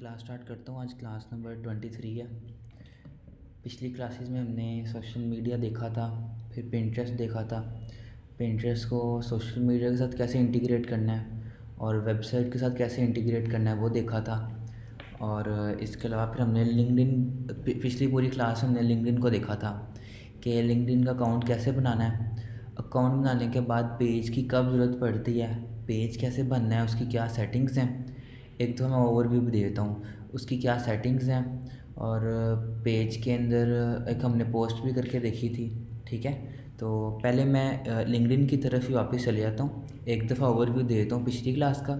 Class start करता हूँ। आज क्लास नंबर 23 है। पिछली क्लासेस में हमने सोशल मीडिया देखा था, फिर पिंटरेस्ट देखा था। पिंटरेस्ट को सोशल मीडिया के साथ कैसे इंटीग्रेट करना है और वेबसाइट के साथ कैसे इंटीग्रेट करना है वो देखा था। और इसके अलावा फिर हमने लिंक्डइन, पिछली पूरी क्लास में हमने लिंक्डइन को देखा था कि लिंक्डइन का अकाउंट कैसे बनाना है। अकाउंट बनाने के बाद पेज की कब ज़रूरत पड़ती है, पेज कैसे बनना है, उसकी क्या सेटिंग्स हैं। एक तो मैं ओवरव्यू भी दे देता हूँ उसकी क्या सेटिंग्स हैं। और पेज के अंदर एक हमने पोस्ट भी करके देखी थी। ठीक है, तो पहले मैं लिंक्डइन की तरफ ही वापस चले जाता हूँ, एक दफ़ा ओवरव्यू दे देता हूँ पिछली क्लास का।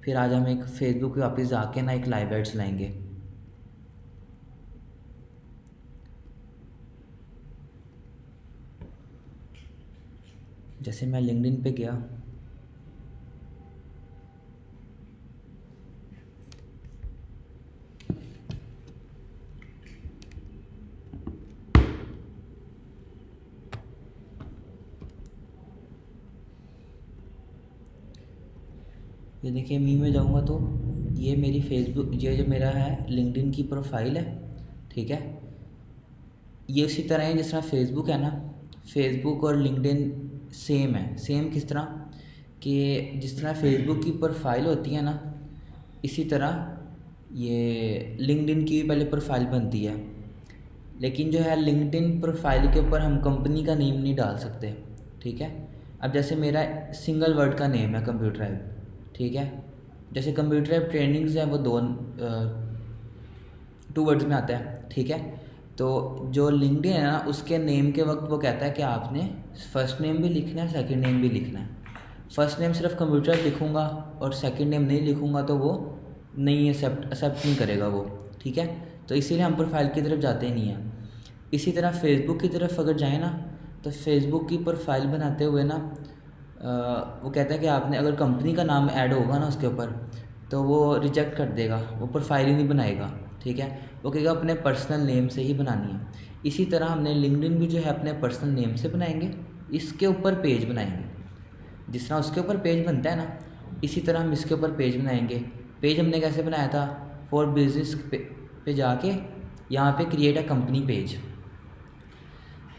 फिर आज हम एक फेसबुक पे वापस जाके ना एक लाइव एड चलाएंगे। जैसे मैं लिंक्डइन पे गया, ये देखिए मी में जाऊँगा तो ये मेरी फेसबुक, ये जो मेरा है लिंक्डइन की प्रोफाइल है। ठीक है, ये उसी तरह है जिस तरह फेसबुक है ना, फेसबुक और लिंक्डइन सेम है। सेम किस तरह कि जिस तरह फेसबुक की प्रोफाइल होती है ना, इसी तरह ये लिंक्डइन की भी पहले प्रोफाइल बनती है। लेकिन जो है लिंक्डइन प्रोफाइल के ऊपर हम कंपनी का नेम नहीं डाल सकते। ठीक है, अब जैसे मेरा सिंगल वर्ड का नेम है कंप्यूटर ऐप। ठीक है, जैसे कंप्यूटर ऐप ट्रेनिंग्स है वो दो 2 वर्ड्स में आता है। ठीक है, तो जो लिंक्डइन है ना उसके नेम के वक्त वो कहता है कि आपने फर्स्ट नेम भी लिखना है, सेकंड नेम भी लिखना है। फर्स्ट नेम सिर्फ कंप्यूटर ऐप लिखूँगा और सेकंड नेम नहीं लिखूँगा तो वो नहीं एक्सेप्ट नहीं करेगा वो। ठीक है, तो इसीलिए हम प्रोफाइल की तरफ जाते ही नहीं हैं। इसी तरह फेसबुक की तरफ अगर जाए ना, तो फेसबुक की प्रोफाइल बनाते हुए ना वो कहता है कि आपने अगर कंपनी का नाम ऐड होगा ना उसके ऊपर तो वो रिजेक्ट कर देगा, वो प्रोफाइल ही नहीं बनाएगा। ठीक है, वो कहेगा अपने पर्सनल नेम से ही बनानी है। इसी तरह हमने लिंक्डइन भी जो है अपने पर्सनल नेम से बनाएंगे, इसके ऊपर पेज बनाएंगे। जिस तरह उसके ऊपर पेज बनता है ना, इसी तरह हम इसके ऊपर पेज बनाएंगे। पेज हमने कैसे बनाया था, फॉर बिजनेस पे जाके यहाँ पे क्रिएट अ कंपनी पेज।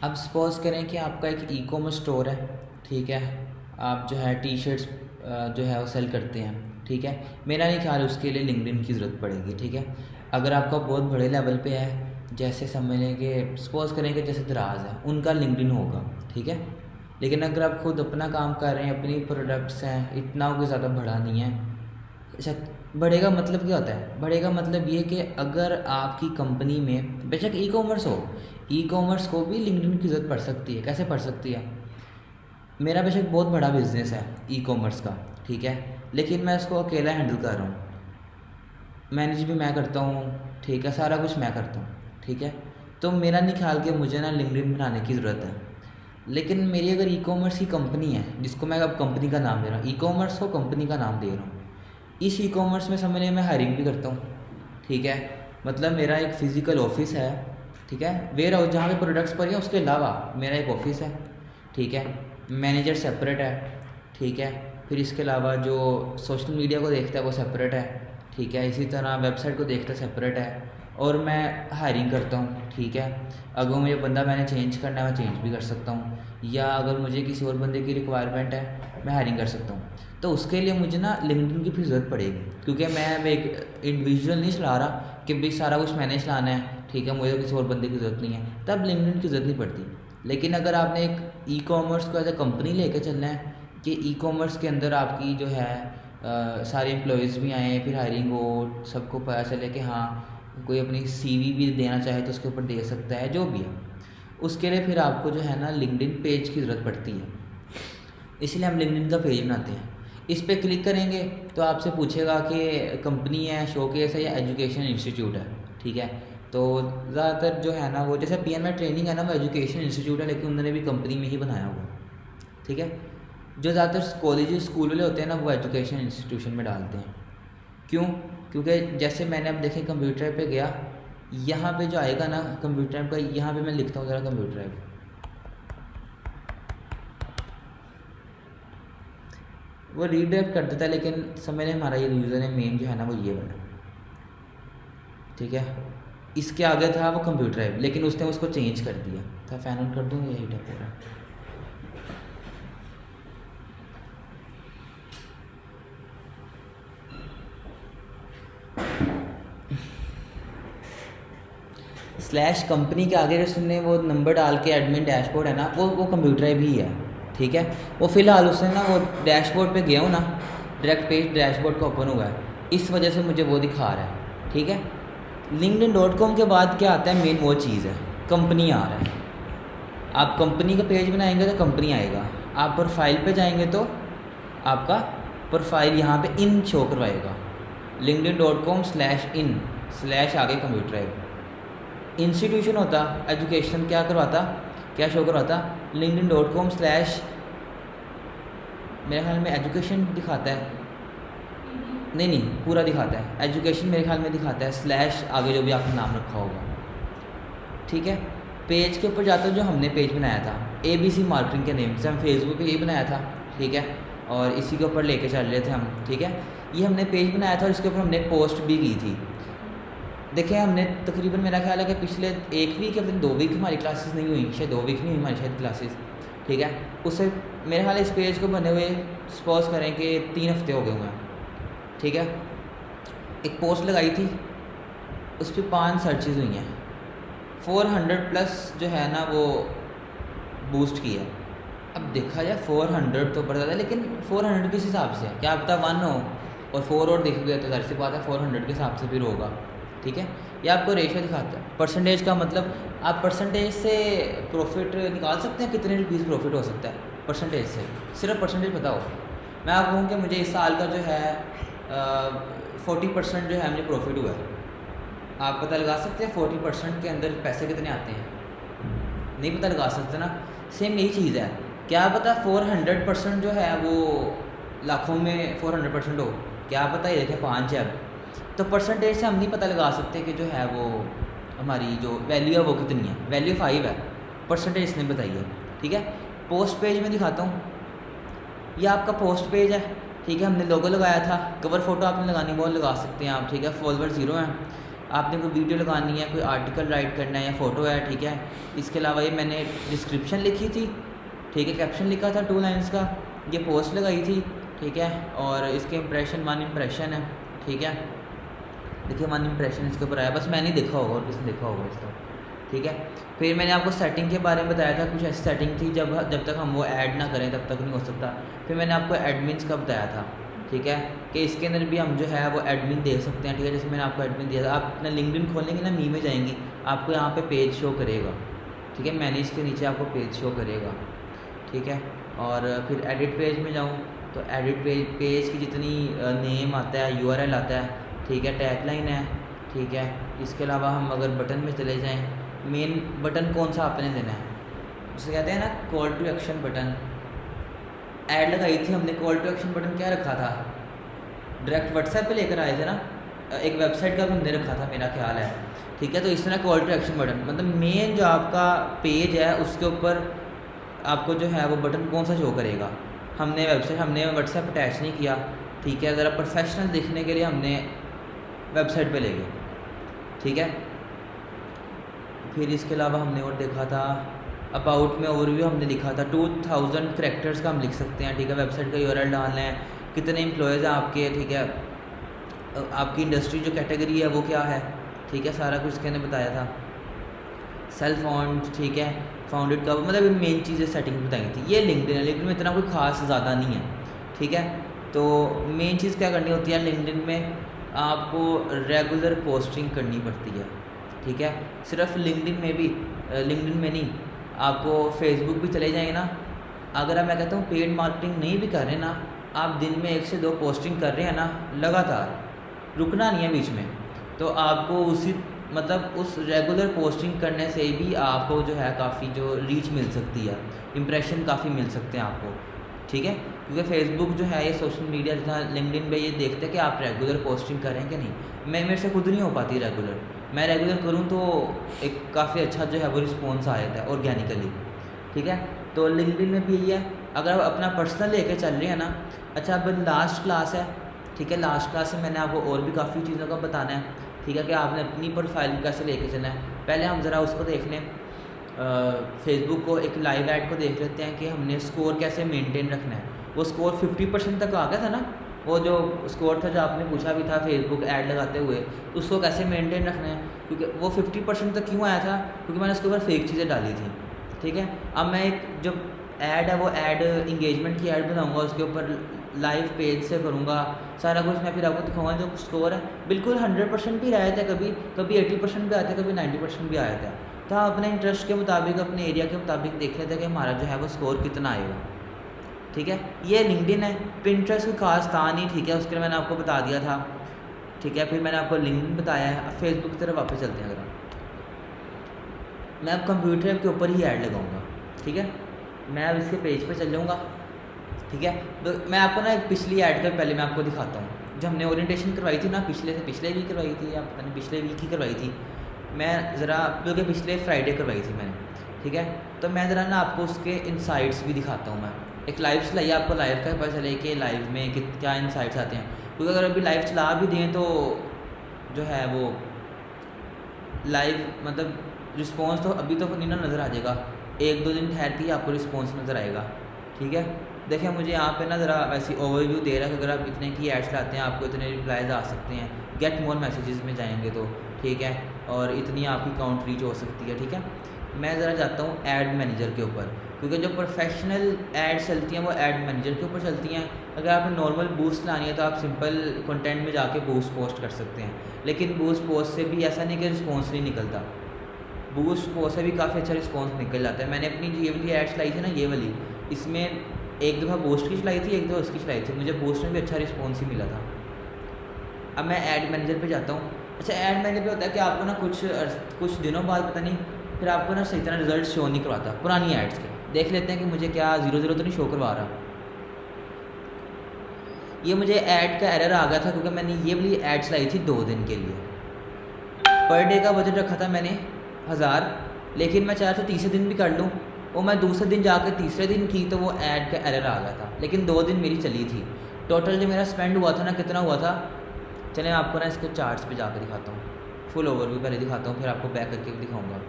अब सपोज़ करें कि आपका एक ई कॉमर्स स्टोर है। ठीक है, आप जो है टी शर्ट्स जो है वो सेल करते हैं। ठीक है, मेरा नहीं ख्याल उसके लिए लिंक्डइन की ज़रूरत पड़ेगी। ठीक है, अगर आपका बहुत बड़े लेवल पे है, जैसे समझ लें कि सपोज़ करें कि जैसे दराज है, उनका लिंक्डइन होगा। ठीक है, लेकिन अगर आप खुद अपना काम कर रहे हैं, अपनी प्रोडक्ट्स हैं, इतना कोई ज़्यादा बड़ा नहीं है। अच्छा, बढ़ेगा मतलब क्या होता है, बढ़ेगा मतलब ये कि अगर आपकी कंपनी में बेशक ई कॉमर्स हो, ई कॉमर्स को भी लिंक्डइन की ज़रूरत पड़ सकती है। कैसे पड़ सकती है, मेरा बेशक बहुत बड़ा बिजनेस है ई कॉमर्स का। ठीक है, लेकिन मैं इसको अकेला हैंडल कर रहा हूँ, मैनेज भी मैं करता हूँ। ठीक है, सारा कुछ मैं करता हूँ। ठीक है, तो मेरा नहीं ख्याल कि मुझे ना लिंक्डइन बनाने की ज़रूरत है। लेकिन मेरी अगर ई कॉमर्स की कंपनी है, जिसको मैं अब कंपनी का नाम दे रहा हूँ, ई कॉमर्स को कंपनी का नाम दे रहा हूँ, इस ई कॉमर्स में समझ मैं हायरिंग भी करता हूँ। ठीक है, मतलब मेरा एक फ़िज़िकल ऑफिस है। ठीक है, वेयर हाउस जहाँ पे प्रोडक्ट्स पड़े हैं उसके अलावा मेरा एक ऑफिस है। ठीक है, मैनेजर सेपरेट है। ठीक है, फिर इसके अलावा जो सोशल मीडिया को देखता है वो सेपरेट है। ठीक है, इसी तरह वेबसाइट को देखता है सेपरेट है। और मैं हायरिंग करता हूँ। ठीक है, अगर मुझे बंदा मैंने चेंज करना है मैं चेंज भी कर सकता हूँ, या अगर मुझे किसी और बंदे की रिक्वायरमेंट है मैं हायरिंग कर सकता हूँ। तो उसके लिए मुझे ना लिंक्डइन की फिर ज़रूरत पड़ेगी, क्योंकि मैं एक इंडिविजुअल नहीं चला रहा कि भाई सारा कुछ मैंने चलाना है। ठीक है, मुझे तो किसी और बंदे की ज़रूरत नहीं है, तब लिंक्डइन की ज़रूरत नहीं पड़ती। लेकिन अगर आपने एक ई कॉमर्स को एज अ कंपनी लेके चलना है कि ई कॉमर्स के अंदर आपकी जो है सारे एम्प्लॉयज़ भी आएँ, फिर हायरिंग हो, सबको पता चले कि हाँ कोई अपनी सीवी भी देना चाहे तो उसके ऊपर दे सकता है, जो भी है, उसके लिए फिर आपको जो है ना लिंक्डइन पेज की ज़रूरत पड़ती है। इसलिए हम लिंक्डइन का पेज बनाते हैं। इस पर क्लिक करेंगे तो आपसे पूछेगा कि कंपनी है, शोकेस है या एजुकेशन इंस्टीट्यूट है। ठीक है, तो ज़्यादातर जो है ना वो जैसे PNI ट्रेनिंग है ना, वो एजुकेशन इंस्टीट्यूट है, लेकिन उन्होंने भी कंपनी में ही बनाया हुआ। ठीक है, जो ज़्यादातर कॉलेज स्कूल वाले होते हैं ना वो एजुकेशन इंस्टीट्यूशन में डालते हैं। क्यों, क्योंकि जैसे मैंने अब देखें कंप्यूटर पे गया, यहाँ पे जो आएगा ना कंप्यूटर ऐप का, यहाँ पे मैं लिखता हूँ ज़रा कंप्यूटर ऐप, वो रीडायरेक्ट कर देता है, लेकिन समझ लें हमारा ये यूज़र है मेन जो है ना वो ये वाला है। ठीक है। इसके आगे था वो कंप्यूटर ऐप, लेकिन उसने उसको चेंज कर दिया था। फ़ैन ऑन कर दूँ, यही है पूरा। स्लैश कंपनी के आगे उसने वो नंबर डाल के एडमिन डैशबोर्ड है ना, वो कंप्यूटर ऐप ही है। ठीक है। वो फ़िलहाल उसने ना वो डैशबोर्ड पे गया हूँ ना, डायरेक्ट पेज डैशबोर्ड का ओपन हुआ है, इस वजह से मुझे वो दिखा रहा है। ठीक है। linkedin.com के बाद क्या आता है, मेन वो चीज़ है, कंपनी आ रहा है। आप कंपनी का पेज बनाएंगे तो कंपनी आएगा, आप प्रोफाइल पे जाएंगे तो आपका प्रोफाइल यहाँ पे इन शो करवाएगा, linkedin.com/in स्लैश आगे कंप्यूटर ऐप। इंस्टीट्यूशन होता एजुकेशन, क्या करवाता, क्या शो करवाता, linkedin.com/ मेरे ख्याल में एजुकेशन दिखाता है, नहीं पूरा दिखाता है, एजुकेशन मेरे ख्याल में दिखाता है, स्लैश आगे जो भी आपने नाम रखा होगा। ठीक है। पेज के ऊपर जाते हो, जो हमने पेज बनाया था ABC मार्केटिंग के नेम से, हम फेसबुक पे यही बनाया था। ठीक है। और इसी के ऊपर लेके चल रहे थे हम। ठीक है। ये हमने पेज बनाया था और इसके ऊपर हमने एक पोस्ट भी की थी। देखें, हमने तकरीबन, मेरा ख्याल है कि पिछले 1 वीक या फिर 2 वीक हमारी क्लासेस नहीं हुई, शायद 2 वीक नहीं हुई हमारी शायद क्लासेस। ठीक है। उससे मेरे ख्याल है इस पेज को बने हुए सपोज करें कि 3 हफ्ते हो गए हुए हैं। ठीक है। एक पोस्ट लगाई थी, उस पर 5 सर्चेज हुई हैं, 400+ जो है ना वो बूस्ट की है। अब देखा जाए 400 तो बढ़ जाता है, लेकिन 400 किस हिसाब से है, क्या पता 1 हो और 4 और दिख गया तो जाहिर सी बात है 400 के हिसाब से फिर होगा। ठीक है। ये आपको रेशियो दिखाता है, परसेंटेज का मतलब आप परसेंटेज से प्रॉफिट निकाल सकते हैं, कितने रुपीज़ प्रॉफिट हो सकता है परसेंटेज से, सिर्फ परसेंटेज पता हो। मैं आपको कहूँ कि मुझे इस साल का जो है 40% जो है मुझे प्रॉफिट हुआ है। आप पता लगा सकते हैं 40% के अंदर पैसे कितने आते हैं, नहीं पता लगा सकते ना। सेम यही चीज़ है, क्या पता 400% जो है वो लाखों में 400% हो, क्या पता ये देखें 5 है। तो परसेंटेज से हम नहीं पता लगा सकते कि जो है वो हमारी जो वैल्यू है वो कितनी है। वैल्यू 5 है, परसेंटेज इसने बताई है। ठीक है। पोस्ट पेज में दिखाता हूँ, ये आपका पोस्ट पेज है। ठीक है। हमने लोगो लगाया था, कवर फ़ोटो आपने लगानी वो लगा सकते हैं आप। ठीक है। फॉलोवर 0 हैं, आपने कोई वीडियो लगानी है, कोई आर्टिकल राइट करना है या फ़ोटो है। ठीक है। इसके अलावा ये मैंने डिस्क्रिप्शन लिखी थी। ठीक है। कैप्शन लिखा था 2 लाइन्स का, ये पोस्ट लगाई थी। ठीक है। और इसके इंप्रेशन 1 इंप्रेशन है। ठीक है। देखिए 1 इंप्रेशन इसके ऊपर आया, बस मैंने देखा होगा और किसने देखा होगा इसका। ठीक है। फिर मैंने आपको सेटिंग के बारे में बताया था, कुछ ऐसी सेटिंग थी जब तक हम वो ऐड ना करें तब तक नहीं हो सकता। फिर मैंने आपको एडमिन्स का बताया था। ठीक है। कि इसके अंदर भी हम जो है वो एडमिन दे सकते हैं। ठीक है। जैसे मैंने आपको एडमिन दिया था, आप अपना लिंक्डइन खोलेंगे ना, मी में जाएंगी, आपको यहाँ पे पेज शो करेगा। ठीक है। मैनेज के नीचे आपको पेज शो करेगा। ठीक है। और फिर एडिट पेज में जाऊँ तो एडिट पेज की जितनी नेम आता है, URL आता है। ठीक है। टैगलाइन है। ठीक है। इसके अलावा हम अगर बटन में चले जाएँ, मेन बटन कौन सा आपने देना है, जिसे कहते हैं ना call to action button. Ad लगाई थी हमने, कॉल टू एक्शन बटन क्या रखा था, डायरेक्ट व्हाट्सएप पे लेकर आए थे ना, एक वेबसाइट का भी हमने रखा था मेरा ख्याल है। ठीक है। तो इस तरह कॉल टू एक्शन बटन, मतलब मेन जो आपका पेज है उसके ऊपर आपको जो है वो बटन कौन सा शो करेगा। हमने व्हाट्सएप अटैच नहीं किया। ठीक है। ज़रा प्रोफेशनल दिखने के लिए हमने वेबसाइट पे ले गए। ठीक है। फिर इसके अलावा हमने और देखा था अबाउट में ओवरव्यू हमने लिखा था 2000 करैक्टर्स का हम लिख सकते हैं। ठीक है। वेबसाइट का URL डालना है, कितने एम्प्लॉयज़ हैं आपके। ठीक है। आपकी इंडस्ट्री जो कैटेगरी है वो क्या है। ठीक है। सारा कुछ इसके अंदर बताया था। सेल्फ फाउंड, ठीक है, फाउंडेड का मतलब मेन चीज़ें सेटिंग बताई थी। ये लिंक्डइन है, लिंक्डइन में इतना कोई खास ज़्यादा नहीं है। ठीक है। तो मेन चीज़ क्या करनी होती है लिंक्डइन में, आपको रेगुलर पोस्टिंग करनी पड़ती है। ठीक है। सिर्फ लिंक्डइन में नहीं, आपको फेसबुक भी चले जाएंगे ना, अगर मैं कहता हूँ पेड मार्केटिंग नहीं भी कर रहे ना, आप दिन में 1 से 2 पोस्टिंग कर रहे हैं ना लगातार, रुकना नहीं है बीच में, तो आपको उस रेगुलर पोस्टिंग करने से भी आपको जो है काफ़ी जो रीच मिल सकती है, इंप्रेशन काफ़ी मिल सकते हैं आपको। ठीक है। क्योंकि फेसबुक जो है ये सोशल मीडिया जहाँ लिंक्डइन पे ये देखते हैं कि आप रेगुलर पोस्टिंग कर रहे हैं कि नहीं। मेरे से खुद नहीं हो पाती रेगुलर, मैं रेगुलर करूँ तो एक काफ़ी अच्छा जो है वो रिस्पॉन्स आ जाता है ऑर्गेनिकली। ठीक है। तो लिंक्डइन में भी यही है, अगर आप अपना पर्सनल लेके चल रहे हैं ना। अच्छा, अब लास्ट क्लास है। ठीक है। लास्ट क्लास में मैंने आपको और भी काफ़ी चीज़ों का बताना है। ठीक है, कि आपने अपनी प्रोफाइल कैसे लेके चलना है। पहले हम ज़रा उसको देख लें, फेसबुक को एक लाइव ऐड को देख लेते हैं कि हमने स्कोर कैसे मेंटेन रखना है। वो स्कोर 50% तक आ गया था ना, वो जो स्कोर था जो आपने पूछा भी था फेसबुक ऐड लगाते हुए, तो उसको कैसे मेंटेन रखना है, क्योंकि वो 50% तक क्यों आया था, क्योंकि मैंने उसके ऊपर फेक चीज़ें डाली थी। ठीक है, अब मैं एक जो ऐड है वो ऐड इंगेजमेंट की ऐड बनाऊंगा, उसके ऊपर लाइव पेज से करूँगा सारा कुछ। मैं फिर आपको दिखाऊंगा जो स्कोर है बिल्कुल 100% भी आया था, कभी कभी 80% भी आया था, कभी 90% भी आया था। तो हम अपने इंटरेस्ट के मुताबिक, अपने एरिया के मुताबिक देख लेते हैं कि हमारा जो है वो स्कोर कितना आएगा। ठीक है, ये लिंक्डइन है। पिंटरेस्ट कोई खास था नहीं, ठीक है, उसके लिए मैंने आपको बता दिया था। ठीक है, फिर मैंने आपको लिंक्डइन बताया है। अब फेसबुक की तरफ वापस चलते हैं। अगर मैं अब कंप्यूटर के ऊपर ही ऐड लगाऊंगा, ठीक है, मैं अब इसके पेज पे चल जाऊँगा। ठीक है, तो मैं आपको ना एक पिछली ऐड कर पहले मैं आपको दिखाता हूँ, जो हमने ओरिएंटेशन करवाई थी ना, पिछले वीक करवाई थी या पता नहीं पिछले वीक ही करवाई थी। मैं ज़रा क्योंकि पिछले फ्राइडे करवाई थी मैंने। ठीक है, तो मैं ज़रा ना आपको उसके इनसाइट्स भी दिखाता हूँ। मैं एक लाइव चलाइए, आपको लाइव का पता चले कि लाइव में क्या इनसाइट्स आते हैं, क्योंकि अगर अभी लाइव चला भी दें तो जो है वो लाइव मतलब रिस्पॉन्स तो अभी तो नहीं ना नज़र आ जाएगा, 1-2 दिन ठहर के ही आपको रिस्पॉन्स नज़र आएगा। ठीक है, देखिए मुझे यहाँ पे ना ज़रा वैसी ओवरव्यू दे रहा है कि अगर आप इतने की ऐड्स लाते हैं आपको इतने रिप्लाइज आ सकते हैं, गेट मोर मैसेजेस में जाएंगे तो। ठीक है, और इतनी आपकी काउंट रीच हो सकती है। ठीक है, मैं ज़रा जाता हूँ ऐड मैनेजर के ऊपर, क्योंकि जो प्रोफेशनल एड्स चलती हैं वो ऐड मैनेजर के ऊपर चलती हैं। अगर आपने नॉर्मल बूस्ट लानी है तो आप सिंपल कंटेंट में जाके बूस्ट पोस्ट कर सकते हैं, लेकिन बूस्ट पोस्ट से भी ऐसा नहीं कि रिस्पॉन्स नहीं निकलता, बूस्ट पोस्ट से भी काफ़ी अच्छा रिस्पॉन्स निकल जाता है। मैंने अपनी ये वाली एड्स लाई थी ना, ये वाली, इसमें एक दफ़ा बूस्ट की चलाई थी, एक दफ़ा उसकी चलाई थी, मुझे बूस्ट में भी अच्छा रिस्पॉन्स ही मिला था। अब मैं ऐड मैनेजर पे जाता हूँ। अच्छा, ऐड मैनेजर पे होता है कि आपको ना कुछ दिनों बाद पता नहीं फिर आपको ना सही तरह रिजल्ट शो नहीं करवाता पुरानी ऐड्स के। देख लेते हैं कि मुझे क्या 0-0 तो नहीं शो करवा रहा। ये मुझे ऐड का एरर आ गया था क्योंकि मैंने ये वाली ऐड्स लाई थी 2 दिन के लिए। पर डे का बजट रखा था मैंने 1000, लेकिन मैं चाहता था तीसरे दिन भी कर लूँ। वो मैं दूसरे दिन जाकर तीसरे दिन की तो वो ऐड का एरर आ गया था, लेकिन 2 दिन मेरी चली थी। टोटल जो मेरा स्पेंड हुआ था ना, कितना हुआ था, चलें आपको ना इसके चार्ट्स पे जाकर दिखाता हूँ। फुल ओवरव्यू पहले दिखाता हूँ, फिर आपको बैक करके दिखाऊंगा।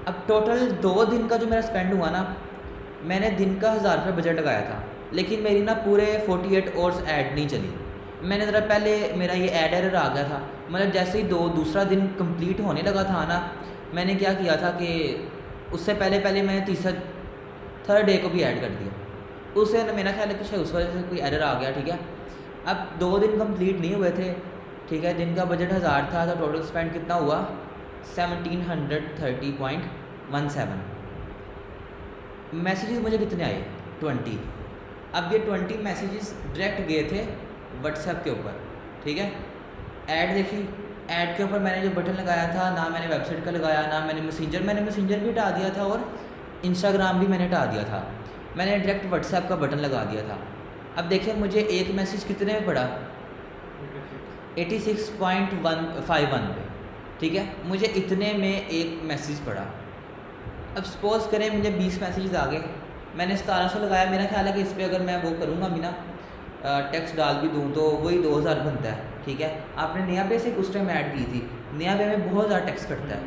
अब टोटल 2 दिन का जो मेरा स्पेंड हुआ ना, मैंने दिन का 1000 रुपये बजट लगाया था, लेकिन मेरी ना पूरे 48 आवर्स ऐड नहीं चली। मैंने ज़रा पहले मेरा ये ऐड एरर आ गया था, मतलब जैसे ही दूसरा दिन कंप्लीट होने लगा था ना, मैंने क्या किया था कि उससे पहले मैंने थर्ड डे को भी ऐड कर दिया। उससे मेरा ख्याल है कि शायद उस वजह से कोई एरर आ गया। ठीक है, अब 2 दिन कंप्लीट नहीं हुए थे। ठीक है, दिन का बजट 1000 था, तो टोटल स्पेंड कितना हुआ 1730.17। मैसेजेस मुझे कितने आए 20। अब ये 20 मैसेजेस डायरेक्ट गए थे व्हाट्सएप के ऊपर। ठीक है, ऐड देखी, ऐड के ऊपर मैंने जो बटन लगाया था, ना मैंने वेबसाइट का लगाया, ना मैंने मैसेंजर भी हटा दिया था, और इंस्टाग्राम भी मैंने हटा दिया था। मैंने डायरेक्ट व्हाट्सएप का बटन लगा दिया था। अब देखिए मुझे एक मैसेज कितने में पड़ा 86.151 पे। ठीक है, मुझे इतने में एक मैसेज पड़ा। अब सपोज़ करें मुझे 20 मैसेजेस आ गए, मैंने 1700 लगाया। मेरा ख्याल है कि इस पर अगर मैं वो करूँगा भी ना, टैक्स डाल भी दूँ तो वही 2000 बनता है। ठीक है, आपने नया पे से उस टाइम ऐड की थी, नया पे में बहुत ज़्यादा टैक्स कटता है।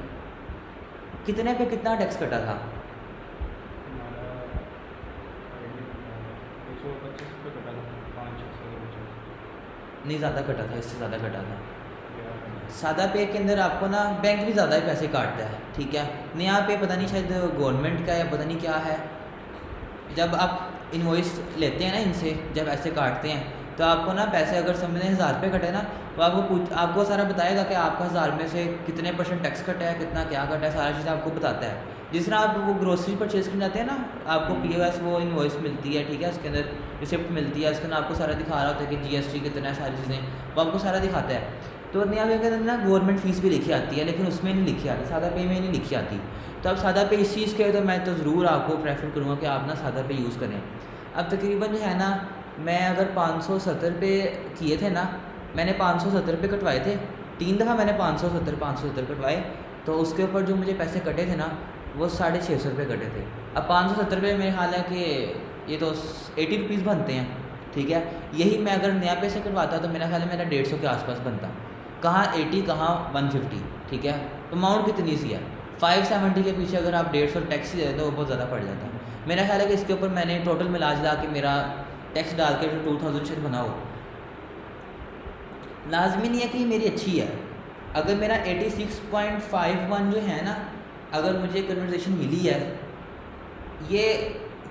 कितने पे कितना टैक्स कटा था? नहीं, ज़्यादा कटा था, इससे ज़्यादा कटा था। सादा पे के अंदर आपको ना बैंक भी ज़्यादा ही पैसे काटता है। ठीक है, नया पे पता नहीं शायद गवर्नमेंट का या पता नहीं क्या है, जब आप इनवॉइस लेते हैं ना इनसे, जब ऐसे काटते हैं तो आपको ना पैसे अगर समझ लें 1000 रुपये कटे ना, तो आपको सारा बताएगा कि आपका 1000 में से कितने % टैक्स कटा है, कितना क्या कटा है, सारा चीज़ आपको बताता है। जिस तरह आप वो ग्रोसरी परचेज़ करने जाते हैं ना, आपको POS वो इनवॉइस मिलती है। ठीक है, उसके अंदर रिसिप्ट मिलती है, उसके अंदर आपको सारा दिखा रहा होता है कि GST कितना है, सारी चीज़ें वो आपको सारा दिखाता है। तो नया पे के अंदर ना गवर्नमेंट फ़ीस भी लिखी आती है, लेकिन उसमें नहीं लिखी आती, सादा पे में नहीं लिखी आती। तो अब सादा पे इस चीज़ के तो मैं तो ज़रूर आपको प्रेफर करूँगा कि आप ना सादा पे यूज़ करें। अब तकरीबन जो है ना, मैं अगर 570 रुपये किए थे ना, मैंने 570 रुपये कटवाए थे, 3 दफ़ा मैंने 570 कटवाए, तो उसके ऊपर जो मुझे पैसे कटे थे ना वो 650 रुपये कटे थे। अब 570 रुपये मेरे ख्याल है कि ये तो 80 रुपीज़ बनते हैं। ठीक है, यही मैं अगर नया पैसे कटवाता तो मेरा ख्याल है मेरा 150 के आसपास बनता। कहाँ 80 कहाँ 150, ठीक है। तो अमाउंट कितनी सी है 570 के पीछे अगर आप 150 टैक्स दे देते तो वो बहुत ज़्यादा पड़ जाता है। मेरा ख्याल है कि इसके ऊपर मैंने टोटल मिला जुला के मेरा टैक्स डाल के 2000 शायद बना हो। लाजमी नहीं है कि मेरी अच्छी है। अगर मेरा 86.51 जो है ना, अगर मुझे कन्वर्सेशन मिली है, ये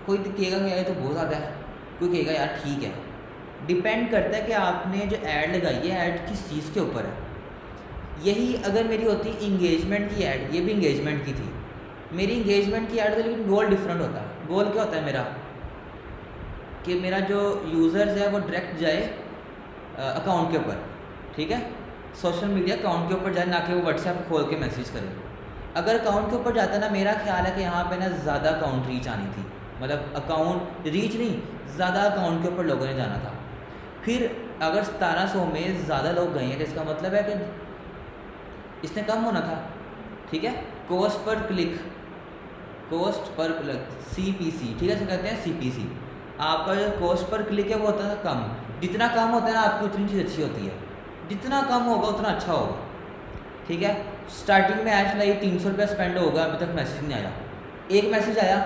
कोई कहेगा कि यार तो बहुत ज़्यादा है, कोई कहेगा यार ठीक है। डिपेंड करता है कि आपने जो ऐड लगाई है ऐड किस चीज़ के ऊपर है। यही अगर मेरी होती इंगेजमेंट की ऐड, ये भी इंगेजमेंट की थी, मेरी इंगेजमेंट की ऐड, तो लेकिन गोल डिफरेंट होता है। गोल क्या होता है मेरा कि मेरा जो यूज़र्स है वो डायरेक्ट जाए अकाउंट के ऊपर, ठीक है, सोशल मीडिया अकाउंट के ऊपर जाए, ना कि वो व्हाट्सएप खोल के मैसेज करे। अगर अकाउंट के ऊपर जाता ना, मेरा ख्याल है कि यहाँ पे ना ज़्यादा अकाउंट रीच आनी थी, मतलब अकाउंट रीच नहीं, ज़्यादा अकाउंट के ऊपर लोगों ने जाना था। फिर अगर 1700 में ज़्यादा लोग गए हैं तो इसका मतलब है कि इसने कम होना था, ठीक है। कॉस्ट पर क्लिक, CPC, ठीक है, इसे कहते हैं CPC। आपका जो कॉस्ट पर क्लिक है वो होता है कम। जितना कम होता है ना आपकी उतनी चीज़ अच्छी होती है, जितना कम होगा उतना अच्छा होगा, ठीक है। स्टार्टिंग में ऐड लाई 300 रुपया स्पेंड होगा, अभी तक मैसेज नहीं आया। एक मैसेज आया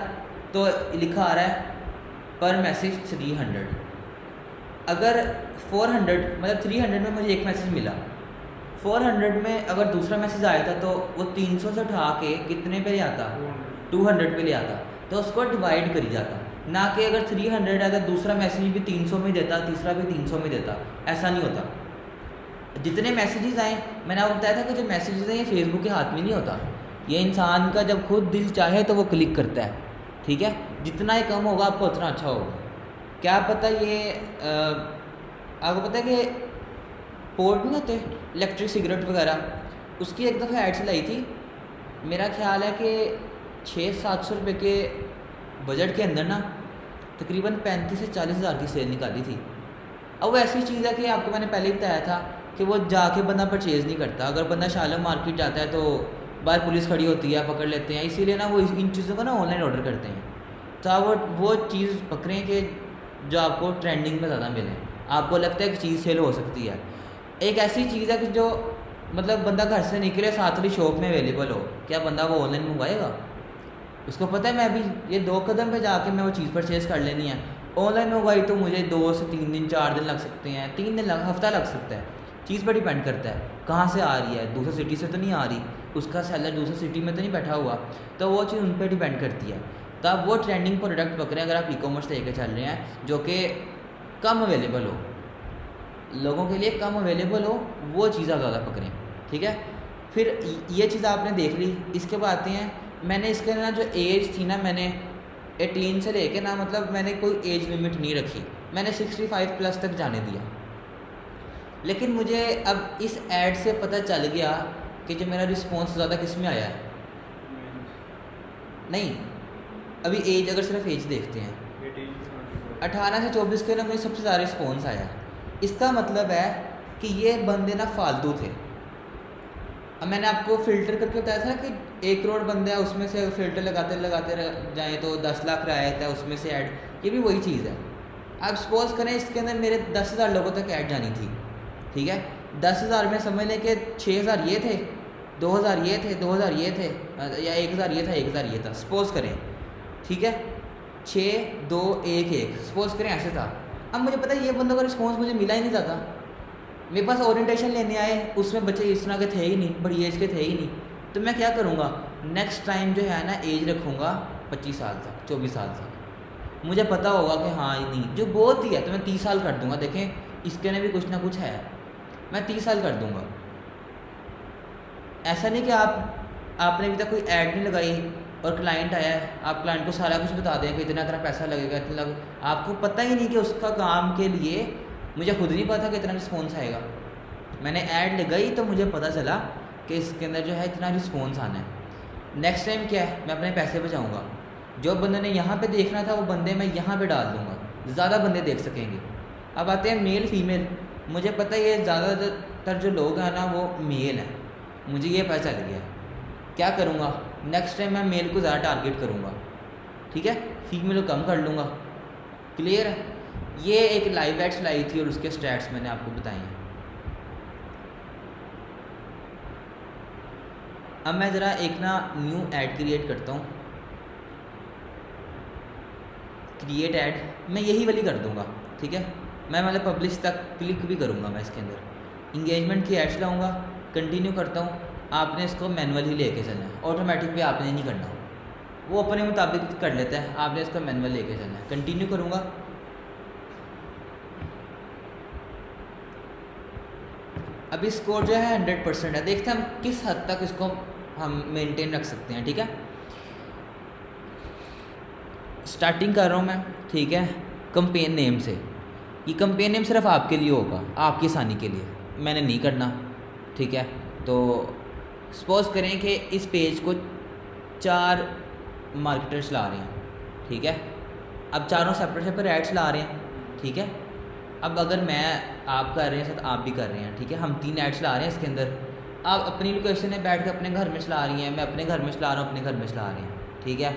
तो लिखा आ रहा है पर मैसेज 300। अगर 400 मतलब 300 में मुझे एक मैसेज मिला, 400 में अगर दूसरा मैसेज आया था तो वो 300 से उठा के कितने पे ले आता, 200 पे ले आता। तो उसको डिवाइड करी जाता, ना कि अगर 300 है तो दूसरा मैसेज भी 300 में देता, तीसरा भी 300 में देता। ऐसा नहीं होता। जितने मैसेजेस आए, मैंने आपको बताया था कि जो मैसेजेस हैं ये फेसबुक के हाथ में नहीं होता, ये इंसान का जब खुद दिल चाहे तो वो क्लिक करता है, ठीक है। जितना ही कम होगा आपको उतना अच्छा होगा। क्या पता ये आपको पता है कि पोर्ट नहीं होते इलेक्ट्रिक सिगरेट वगैरह, उसकी एक दफ़ा ऐड चलाई थी। मेरा ख्याल है कि 600-700 रुपये के बजट के अंदर ना तकरीबन 35 से 40 हज़ार की सेल निकाली थी। अब वो ऐसी चीज़ है कि आपको मैंने पहले ही बताया था कि वो जाके बंदा परचेज़ नहीं करता। अगर बंदा शालम मार्केट जाता है तो बाहर पुलिस खड़ी होती है, पकड़ लेते हैं, इसीलिए ना वो इन चीज़ों को ना ऑनलाइन ऑर्डर करते हैं। तो आप वो चीज़ पकड़ें कि जो आपको ट्रेंडिंग में ज़्यादा मिले, आपको लगता है कि चीज़ सेल हो सकती है। एक ऐसी चीज़ है कि जो मतलब बंदा घर से निकले साथ वाली शॉप में अवेलेबल हो, क्या बंदा वो ऑनलाइन मंगवाएगा? उसको पता है मैं अभी ये 2 कदम पे जाके मैं वो चीज़ परचेज़ कर लेनी है। ऑनलाइन मंगवाई तो मुझे 2 से 3 दिन 4 दिन लग सकते हैं, 3 दिन हफ्ता लग सकता है। चीज़ पर डिपेंड करता है कहाँ से आ रही है, दूसरी सिटी से तो नहीं आ रही, उसका सेलर दूसरी सिटी में तो नहीं बैठा हुआ, तो वो चीज़ उन पर डिपेंड करती है। तो आप वो ट्रेंडिंग प्रोडक्ट पकड़ें अगर आप ई-कॉमर्स लेके चल रहे हैं जो कि कम अवेलेबल हो, लोगों के लिए कम अवेलेबल हो, वो चीज़ आप ज़्यादा पकड़ें, ठीक है। फिर ये चीज़ आपने देख ली। इसके बाद आते हैं, मैंने इसके ना जो एज थी ना, मैंने 18 से लेके ना, मतलब मैंने कोई एज लिमिट नहीं रखी, मैंने 65 प्लस तक जाने दिया। लेकिन मुझे अब इस ऐड से पता चल गया कि जो मेरा रिस्पॉन्स ज़्यादा किस में आया है, नहीं अभी एज, अगर सिर्फ एज देखते हैं 18 से 24 के ना मुझे सबसे ज़्यादा रिस्पॉन्स आया है। इसका मतलब है कि ये बंदे ना फालतू थे। अब मैंने आपको फ़िल्टर करके बताया था कि 1 करोड़ बंदे हैं, उसमें से फ़िल्टर लगाते जाएँ तो 10 लाख रियायत है, उसमें से ऐड, ये भी वही चीज़ है। अब सपोज़ करें इसके अंदर मेरे 10,000 लोगों तक ऐड जानी थी, ठीक है। 10,000 में समझ लें कि 6,000 ये थे, 2,000 ये थे, 2,000 ये थे, या 1,000 ये था, 1,000 ये था, सपोज़ करें, ठीक है। 6, 2, 1, 1 सपोज़ करें, ऐसे था। अब मुझे पता है ये बंदों का रिस्पॉन्स मुझे मिला ही नहीं ज़्यादा। मेरे पास ओरिएंटेशन लेने आए, उसमें बच्चे इस तरह के थे ही नहीं, बड़ी एज के थे ही नहीं। तो मैं क्या करूँगा, नेक्स्ट टाइम जो है ना एज रखूँगा 25 साल तक, 24 साल तक। मुझे पता होगा कि हाँ नहीं जो बहुत ही है तो मैं 30 साल कर दूँगा। देखें इसके ने भी कुछ ना कुछ है, मैं 30 साल कर दूँगा। ऐसा नहीं कि आपने अभी तक कोई ऐड नहीं लगाई और क्लाइंट आया है, आप क्लाइंट को सारा कुछ बता दें कि इतना इतना पैसा लगेगा, इतना आपको पता ही नहीं कि उसका काम के लिए, मुझे खुद नहीं पता कि इतना रिस्पॉन्स आएगा। मैंने ऐड लगाई तो मुझे पता चला कि इसके अंदर जो है इतना रिस्पॉन्स आना है। नेक्स्ट टाइम क्या है, मैं अपने पैसे बचाऊँगा। जो बंदे ने यहाँ पे देखना था वो बंदे मैं यहाँ पे डाल दूँगा, ज़्यादा बंदे देख सकेंगे। अब आते हैं मेल फीमेल। मुझे पता है ये ज़्यादातर जो लोग हैं ना वो मेल हैं, मुझे ये पता चल गया। क्या करूँगा, नेक्स्ट टाइम मैं मेल को ज़्यादा टारगेट करूँगा, ठीक है, फीमेल को कम कर लूँगा। क्लियर है। ये एक लाइव एड्स लाई थी और उसके स्टैट्स मैंने आपको बताए हैं। अब मैं ज़रा एक ना न्यू ऐड क्रिएट करता हूँ, क्रिएट ऐड, मैं यही वाली कर दूँगा, ठीक है। मैं मतलब पब्लिश तक क्लिक भी करूँगा मैं इसके अंदर, इंगेजमेंट की एड्स लाऊँगा, कंटिन्यू करता हूँ। आपने इसको मैनुअल ही लेके चलना है, ऑटोमेटिक पे आपने नहीं करना, वो अपने मुताबिक कर लेता है, आपने इसको मैनुअल लेके चलना है। कंटिन्यू करूँगा, अभी स्कोर जो है 100% है। देखते हैं हम किस हद तक इसको हम मेंटेन रख सकते हैं, ठीक है। स्टार्टिंग कर रहा हूँ मैं, ठीक है, कंपेन नेम से। ये कंपेन नेम सिर्फ आपके लिए होगा, आपकी आसानी के लिए, मैंने नहीं करना, ठीक है। तो सपोज करें कि इस पेज को 4 मार्केटर्स ला रहे हैं, ठीक है। अब चारों सेपरेट एड्स ला रहे हैं, ठीक है। अब अगर मैं, आप कर रहे हैं साथ आप भी कर रहे हैं, ठीक है, हम 3 एड्स ला रहे हैं इसके अंदर। आप अपनी लोकेशन में बैठ के अपने घर में चला रही हैं, मैं अपने घर में चला रहा हूँ, अपने घर में चला रहे हैं, ठीक है।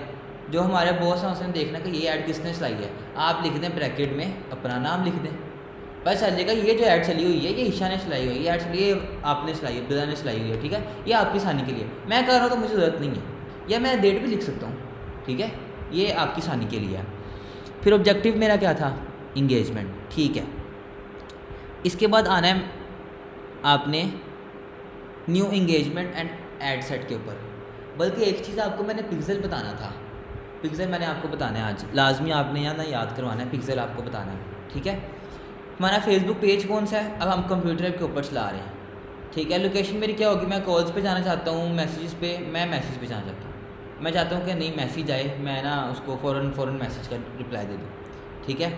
जो हमारे बॉस हैं उसने देखना कि ये ऐड किसने चलाई है, आप लिख दें ब्रैकेट में अपना नाम लिख दें, पता चल जाएगा ये जो ऐड चली हुई है ये ईशा ने चलाई हुई है, ये ऐड चली है आपने चलाई है, बिदा ने चलाई हुई है, ठीक है। ये आपकी आसानी के लिए, मैं कर रहा हूँ तो मुझे ज़रूरत नहीं है, या मैं डेट भी लिख सकता हूँ, ठीक है, ये आपकी आसानी के लिए है। फिर ऑब्जेक्टिव मेरा क्या था, इंगेजमेंट, ठीक है। इसके बाद आना है आपने new engagement and ad set के ऊपर। बल्कि एक चीज़ आपको मैंने पिक्सल बताना था, पिक्सल मैंने आपको बताना है आज, लाजमी आपने यहाँ ना याद करवाना है, पिक्सल आपको बताना है, ठीक है। हमारा फेसबुक पेज कौन सा है, अब हम कंप्यूटर ऐप के ऊपर चला रहे हैं, ठीक है। लोकेशन मेरी क्या होगी, मैं कॉल्स पे जाना चाहता हूँ, मैसेजेस पे, मैं मैसेज पे जाना चाहता हूँ, मैं चाहता हूँ कि नहीं मैसेज आए, मैं ना उसको फ़ौरन मैसेज का रिप्लाई दे दूँ, ठीक है।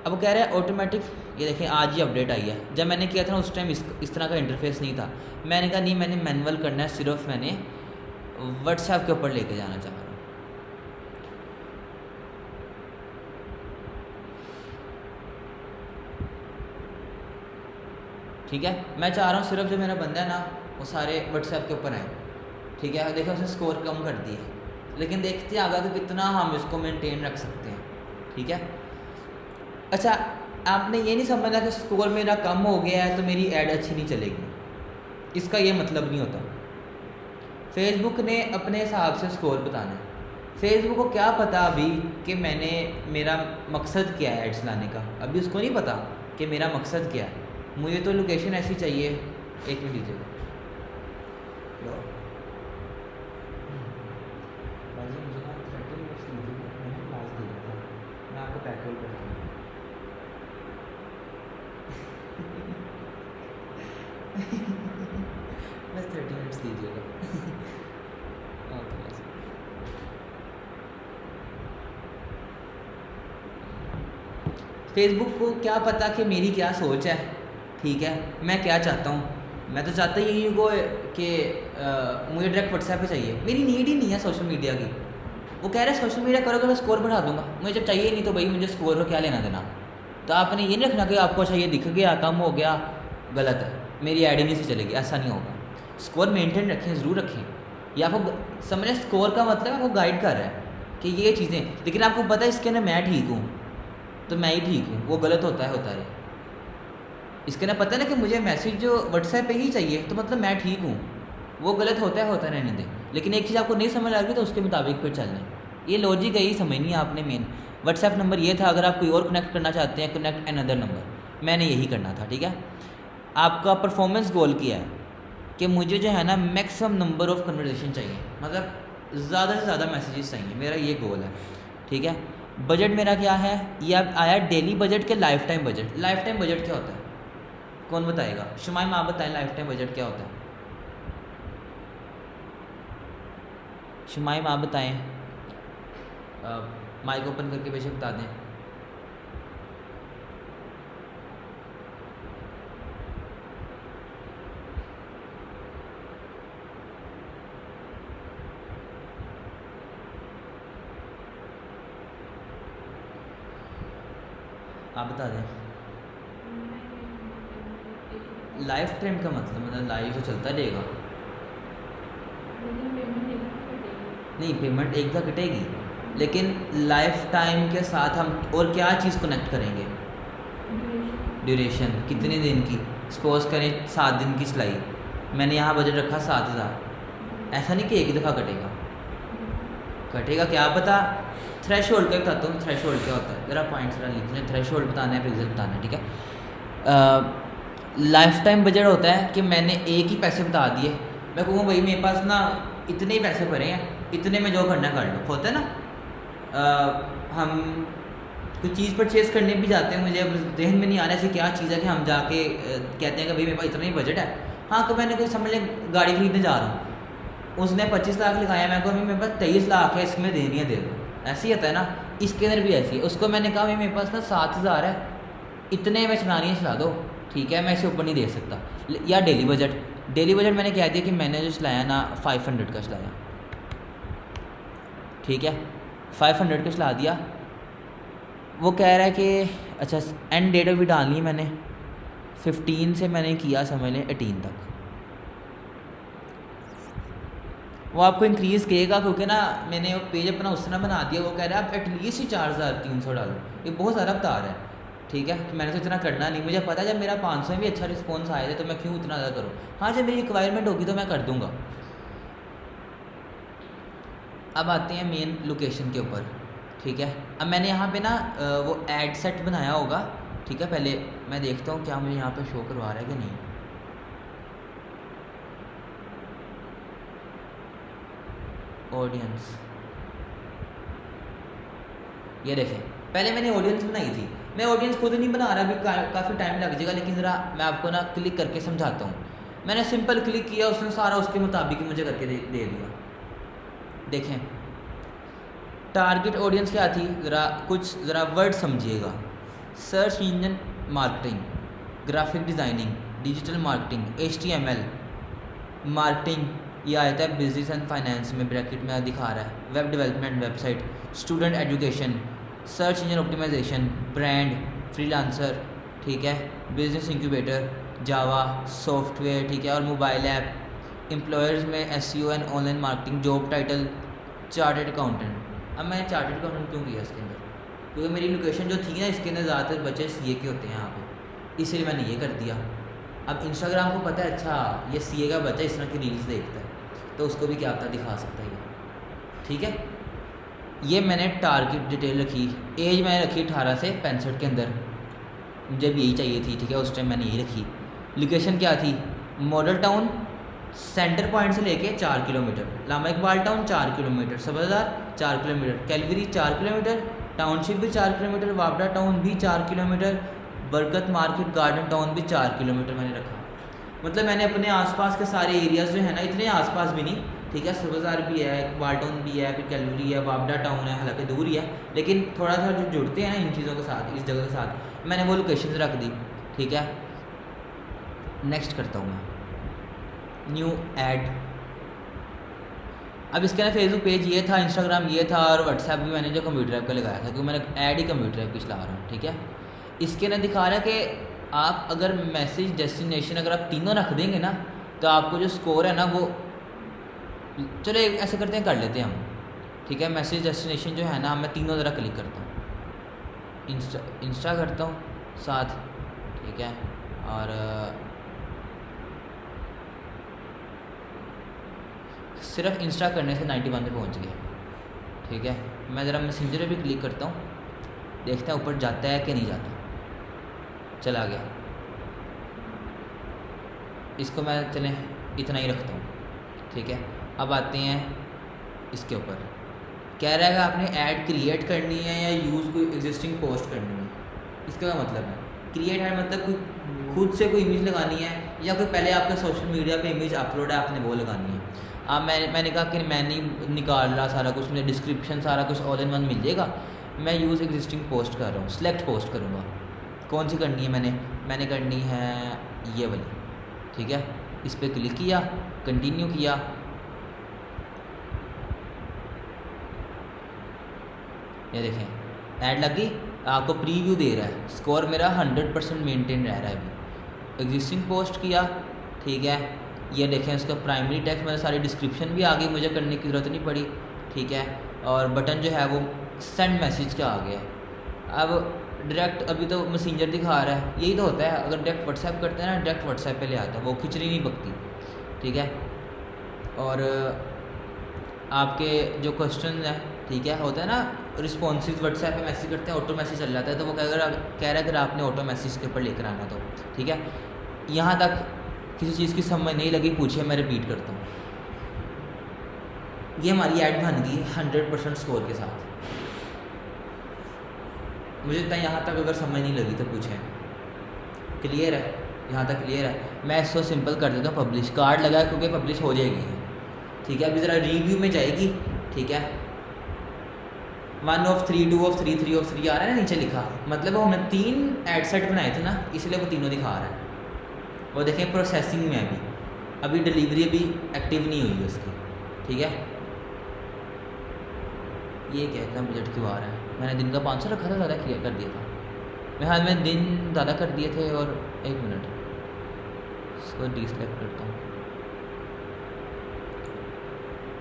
अब वो कह रहा है ऑटोमेटिक, ये देखें आज ही अपडेट आई है, जब मैंने किया था ना उस टाइम इस तरह का इंटरफेस नहीं था। मैंने कहा नहीं, मैंने मैनुअल करना है, सिर्फ मैंने व्हाट्सएप के ऊपर लेके जाना चाह रहा हूँ। ठीक है, मैं चाह रहा हूँ सिर्फ जो मेरा बंदा है ना वो सारे व्हाट्सएप के ऊपर आए, ठीक है। देखो उसने स्कोर कम कर दिए, लेकिन देखते हैं आगे तो कितना हम इसको मेंटेन रख सकते हैं, ठीक है। अच्छा, आपने ये नहीं समझना कि स्कोर मेरा कम हो गया है तो मेरी ऐड अच्छी नहीं चलेगी, इसका ये मतलब नहीं होता। फेसबुक ने अपने हिसाब से स्कोर बताना है, फेसबुक को क्या पता अभी कि मैंने, मेरा मकसद क्या है एड्स लाने का, अभी उसको नहीं पता कि मेरा मकसद क्या है। मुझे तो लोकेशन ऐसी चाहिए, एक मिनट लीजिएगा, मैं आपको पैक करता हूँ। बस 30 मिनट्स दीजिएगा। ओके, फेसबुक को क्या पता कि मेरी क्या सोच है, ठीक है, मैं क्या चाहता हूँ। मैं तो चाहता यही को कि मुझे डायरेक्ट व्हाट्सएप पे चाहिए, मेरी नीड ही नहीं है सोशल मीडिया की। वो कह रहे हैं सोशल मीडिया करोगे मैं स्कोर बढ़ा दूंगा, मुझे जब चाहिए ही नहीं तो भाई मुझे स्कोर को क्या लेना देना। तो आपने ये नहीं रखना कि आपको चाहिए दिख गया कम हो गया, गलत है, मेरी ऐड ही नहीं से चलेगी, ऐसा नहीं होगा। स्कोर मेंटेन रखें, ज़रूर रखें। ये आपको समझे, स्कोर का मतलब आपको गाइड कर रहा है कि ये चीज़ें, लेकिन आपको पता है इसके अंदर मैं ठीक हूँ तो मैं ही ठीक हूँ, वो गलत होता है। इसके ना पता है ना कि मुझे मैसेज जो व्हाट्सएप पे ही चाहिए तो मतलब मैं ठीक हूँ, वो गलत होता है रहने दें। लेकिन एक चीज़ आपको नहीं समझ आ रही तो उसके मुताबिक फिर चलना है, ये लॉजिक है, यही समझनी है आपने। मेन व्हाट्सएप नंबर ये था, अगर आप कोई और कनेक्ट करना चाहते हैं कनेक्ट अनदर नंबर, मैंने यही करना था, ठीक है। आपका परफॉर्मेंस गोल किया है कि मुझे जो है ना मैक्सिमम नंबर ऑफ़ कन्वर्सेशन चाहिए, मतलब ज़्यादा से ज़्यादा मैसेजेस चाहिए, मेरा ये गोल है, ठीक है। बजट मेरा क्या है, ये अब आया डेली बजट के life time budget. Life time budget क्या होता है, कौन बताएगा? शुमाइम आप बताएं, लाइफ टाइम बजट क्या होता है? शुमाइम आप बताएं, माइक ओपन करके बेशक बता दें। आप बता दें। लाइफ टाइम का मतलब लाइफ तो चलता रहेगा, नहीं पेमेंट एक दफ़ा कटेगी, लेकिन लाइफ टाइम के साथ हम और क्या चीज़ कनेक्ट करेंगे? ड्यूरेशन, कितने दिन की? सपोज करें 7 दिन की सिलाई, मैंने यहाँ बजट रखा 7,000, ऐसा नहीं कि एक ही दफ़ा कटेगा, कटेगा क्या पता। थ्रेश होल्ड का बताता हूँ, थ्रेश होल्ड क्या होता है, ज़रा पॉइंट्स ज़रा लिख लें। थ्रेश होल्ड बताना है, पिक्सल बताना है, ठीक है। लाइफ टाइम बजट होता है कि मैंने एक ही पैसे बता दिए, मैं कहूँगा भाई मेरे पास ना इतने ही पैसे भरे हैं, इतने में जो करना कर लो। होता है ना, हम कोई चीज़ परचेज़ करने भी जाते हैं, मुझे अब जहन में नहीं आ रहा ऐसी क्या चीज़ है कि हम जाके कहते हैं कि भाई मेरे पास इतना ही बजट है। हाँ, तो मैंने कोई समझ लें गाड़ी खरीदने जा रहा हूँ, उसने 25 लाख लगाया, मैं कहूँ मेरे पास 23 लाख है, इसमें देनी है दे दो। ऐसे ही होता है ना, इसके अंदर भी ऐसी है। उसको मैंने कहा भाई मेरे पास ना 7,000 है, इतने में चलानी है चला दो, ठीक है, मैं इससे ऊपर नहीं दे सकता। या डेली बजट, डेली बजट मैंने कह दिया कि मैंने जो चलाया ना 500 का चलाया, ठीक है, 500 का चला दिया। वो कह रहा है कि अच्छा एंड डेट भी डालनी है मैंने 15 से मैंने किया समझ लें 18 तक। वो आपको इंक्रीज़ करेगा क्योंकि ना मैंने वो पेज अपना उस तरह बना दिया, वो कह रहा है आप एटलीस्ट ही 4,300 डालो, ये बहुत ज़्यादा बता रहा है, ठीक है। तो मैंने तो इतना करना नहीं, मुझे पता है जब मेरा 500 में भी अच्छा रिस्पॉन्स आया था तो मैं क्यों इतना ज़्यादा करूँ। हाँ, जब मेरी रिक्वायरमेंट होगी तो मैं कर दूँगा। अब आते हैं मेन लोकेशन के ऊपर, ठीक है। अब मैंने यहाँ पे ना वो एड सेट बनाया होगा, ठीक है। पहले मैं देखता हूँ क्या मुझे यहाँ पे शो करवा रहा है कि नहीं। ऑडियंस, ये देखें, पहले मैंने ऑडियंस बनाई थी, मैं ऑडियंस खुद नहीं बना रहा, अभी काफ़ी टाइम लग जाएगा, लेकिन ज़रा मैं आपको ना क्लिक करके समझाता हूँ। मैंने सिंपल क्लिक किया, उसने सारा उसके मुताबिक ही मुझे करके दे दिया। देखें टारगेट ऑडियंस क्या थी, ज़रा वर्ड समझिएगा। Search engine marketing, graphic designing, digital marketing, HTML marketing, ये आया था बिजनेस एंड फाइनेंस में, ब्रैकेट में दिखा रहा है, web development, website, student education, search engine optimisation, brand, freelancer, ठीक है, बिजनेस इंक्यूबेटर, जावा, सॉफ्टवेयर, ठीक है, और मोबाइल ऐप, एम्प्लॉयर्स में SEO and online marketing, job title, chartered accountant. अब मैंने चार्टर्ड अकाउंटेंट क्यों किया इसके अंदर, क्योंकि मेरी लोकेशन जो थी ना इसके अंदर ज़्यादातर बच्चे CA के होते हैं यहाँ पे, इसलिए मैंने ये कर दिया। अब इंस्टाग्राम को पता है अच्छा ये CA का बच्चा इस तरह की रील्स देखता है, तो उसको भी क्या पता दिखा सकता है ये, ठीक है। ये मैंने टारगेट डिटेल रखी, एज मैंने रखी 18 से 65 के अंदर, मुझे भी यही चाहिए थी, ठीक है, उस टाइम मैंने यही रखी। लोकेशन क्या थी, मॉडल टाउन, सेंटर पॉइंट से लेके 4 kilometre, Allama Iqbal town 4 kilometre, सबलदार 4 किलोमीटर, कैलवरी 4 किलोमीटर, टाउनशिप भी 4 किलोमीटर, वापडा टाउन भी 4 किलोमीटर, बरकत मार्केट गार्डन टाउन भी 4 किलोमीटर मैंने रखा। मतलब मैंने अपने आसपास के सारे एरियाज़ जो है ना, इतने आसपास भी नहीं, ठीक है, सबलदार भी है, इकबाल टाउन भी है, फिर कैलवरी है, वापडा टाउन है, हालांकि दूर ही है, लेकिन थोड़ा सा जो जुड़ते हैं ना इन चीज़ों के साथ, इस जगह के साथ, मैंने वो लोकेशन रख दी, ठीक है। नेक्स्ट करता हूँ मैं न्यू ऐड। अब इसके ना फेसबुक पेज ये था, इंस्टाग्राम ये था, और व्हाट्सएप भी मैंने जो कंप्यूटर ऐप का लगाया था, क्योंकि मैंने ऐड ही कंप्यूटर ऐप की चला रहा हूँ, ठीक है। इसके ना दिखा रहा है कि आप अगर मैसेज, डेस्टिनेशन अगर आप तीनों रख देंगे ना तो आपको जो स्कोर है ना वो, चलो ऐसे करते हैं, कर लेते हैं हम, ठीक है। मैसेज, डेस्टिनेशन जो है ना, मैं तीनों ज़रा क्लिक करता हूँ, इंस्टा करता हूँ साथ, ठीक है, और सिर्फ इंस्टा करने से 91 पे पहुँच गया, ठीक है। मैं ज़रा मैसेंजर पे भी क्लिक करता हूँ, देखते हैं ऊपर जाता है कि नहीं जाता, चला गया। इसको मैं चलें इतना ही रखता हूँ, ठीक है। अब आते हैं इसके ऊपर, कह रहा है कि आपने ऐड क्रिएट करनी है या यूज़ कोई एग्जिस्टिंग पोस्ट करनी है। इसका क्या मतलब है, क्रिएट है मतलब कोई खुद से कोई इमेज लगानी है, या कोई पहले आपके सोशल मीडिया पे इमेज अपलोड है आपने वो लगानी है। अब मैंने कहा कि मैं नहीं निकाल रहा सारा कुछ, मुझे डिस्क्रिप्शन सारा कुछ ऑल इन वन मिल जाएगा, मैं यूज़ एग्जिस्टिंग पोस्ट कर रहा हूँ, सेलेक्ट पोस्ट करूँगा। कौन सी करनी है, मैंने करनी है ये वाली, ठीक है। इस पर क्लिक किया, कंटिन्यू किया, ये देखें ऐड लगी, आपको प्रीव्यू दे रहा है, स्कोर मेरा 100% मेंटेन रह रहा है अभी। एग्जिस्टिंग पोस्ट किया, ठीक है, ये देखें इसका प्राइमरी टेक्स्ट मेरे सारी डिस्क्रिप्शन भी आ गई, मुझे करने की ज़रूरत नहीं पड़ी, ठीक है। और बटन जो है वो सेंड मैसेज का आ गया। अब डायरेक्ट अभी तो मैसेंजर दिखा रहा है, यही तो होता है, अगर डायरेक्ट व्हाट्सएप करते हैं ना, डायरेक्ट व्हाट्सएप पे ले आता है, वो खिचड़ी नहीं पकती, ठीक है। और आपके जो क्वेश्चन है, ठीक है, होता है ना रिस्पॉन्सिव, व्हाट्सएप पे मैसेज करते हैं ऑटो मैसेज चल जाता है, तो वो कह रहा है अगर आपने ऑटो मैसेज के ऊपर लेकर आना तो ठीक है। यहाँ तक किसी चीज़ की समझ नहीं लगी, पूछिए, मैं रिपीट करता हूँ। ये हमारी ऐड बन गई 100% स्कोर के साथ। मुझे इतना यहाँ तक अगर समझ नहीं लगी तो पूछें। क्लियर है? यहाँ तक क्लियर है? मैं इसको सिंपल कर देता हूँ, पब्लिश कार्ड लगा क्योंकि पब्लिश हो जाएगी, ठीक है। अभी ज़रा रिव्यू में जाएगी, ठीक है। 1 of 3, 2 of 3, 3 of 3 आ रहा है ना नीचे लिखा, मतलब हमने 3 एड सेट बनाए थे ना, इसलिए वो तीनों दिखा रहा है। वो देखें प्रोसेसिंग में अभी डिलीवरी अभी एक्टिव नहीं हुई है उसकी, ठीक है। ये क्या इतना बजट क्यों आ रहा है? मैंने दिन का 500 रखा था, ज़्यादा क्लियर कर दिया था मैं, हाल में दिन ज़्यादा कर दिए थे। और 1 मिनट, इसको डिसलेक्ट करता हूँ।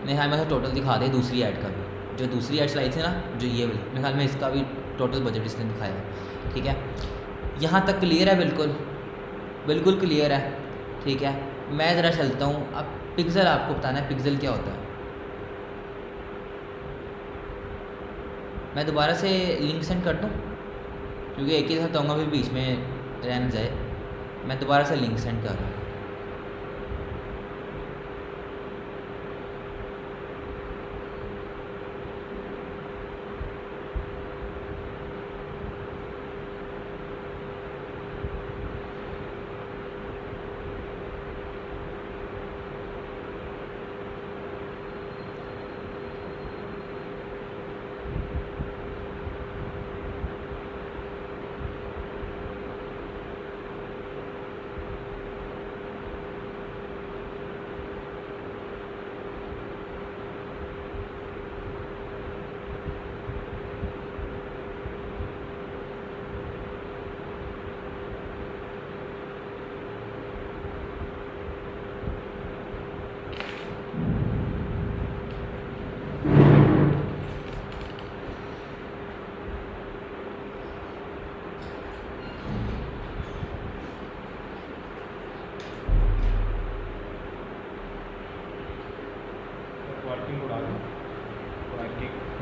मेरे ख्याल में टोटल दिखा दे दूसरी ऐड का भी, जो दूसरी ऐड्स लाई थी ना, जो ये वाली, मेरे ख्याल में इसका भी टोटल बजट इसने दिखाया है, ठीक है। यहाँ तक क्लियर है? बिल्कुल बिल्कुल क्लियर है, ठीक है। मैं ज़रा चलता हूँ अब। पिक्सल आपको बताना है पिक्सल क्या होता है। मैं दोबारा से लिंक सेंड कर दूँ, क्योंकि एक ही साथ आऊँगा, फिर बीच में रहने जाए। मैं दोबारा से लिंक सेंड कर रहा हूँ।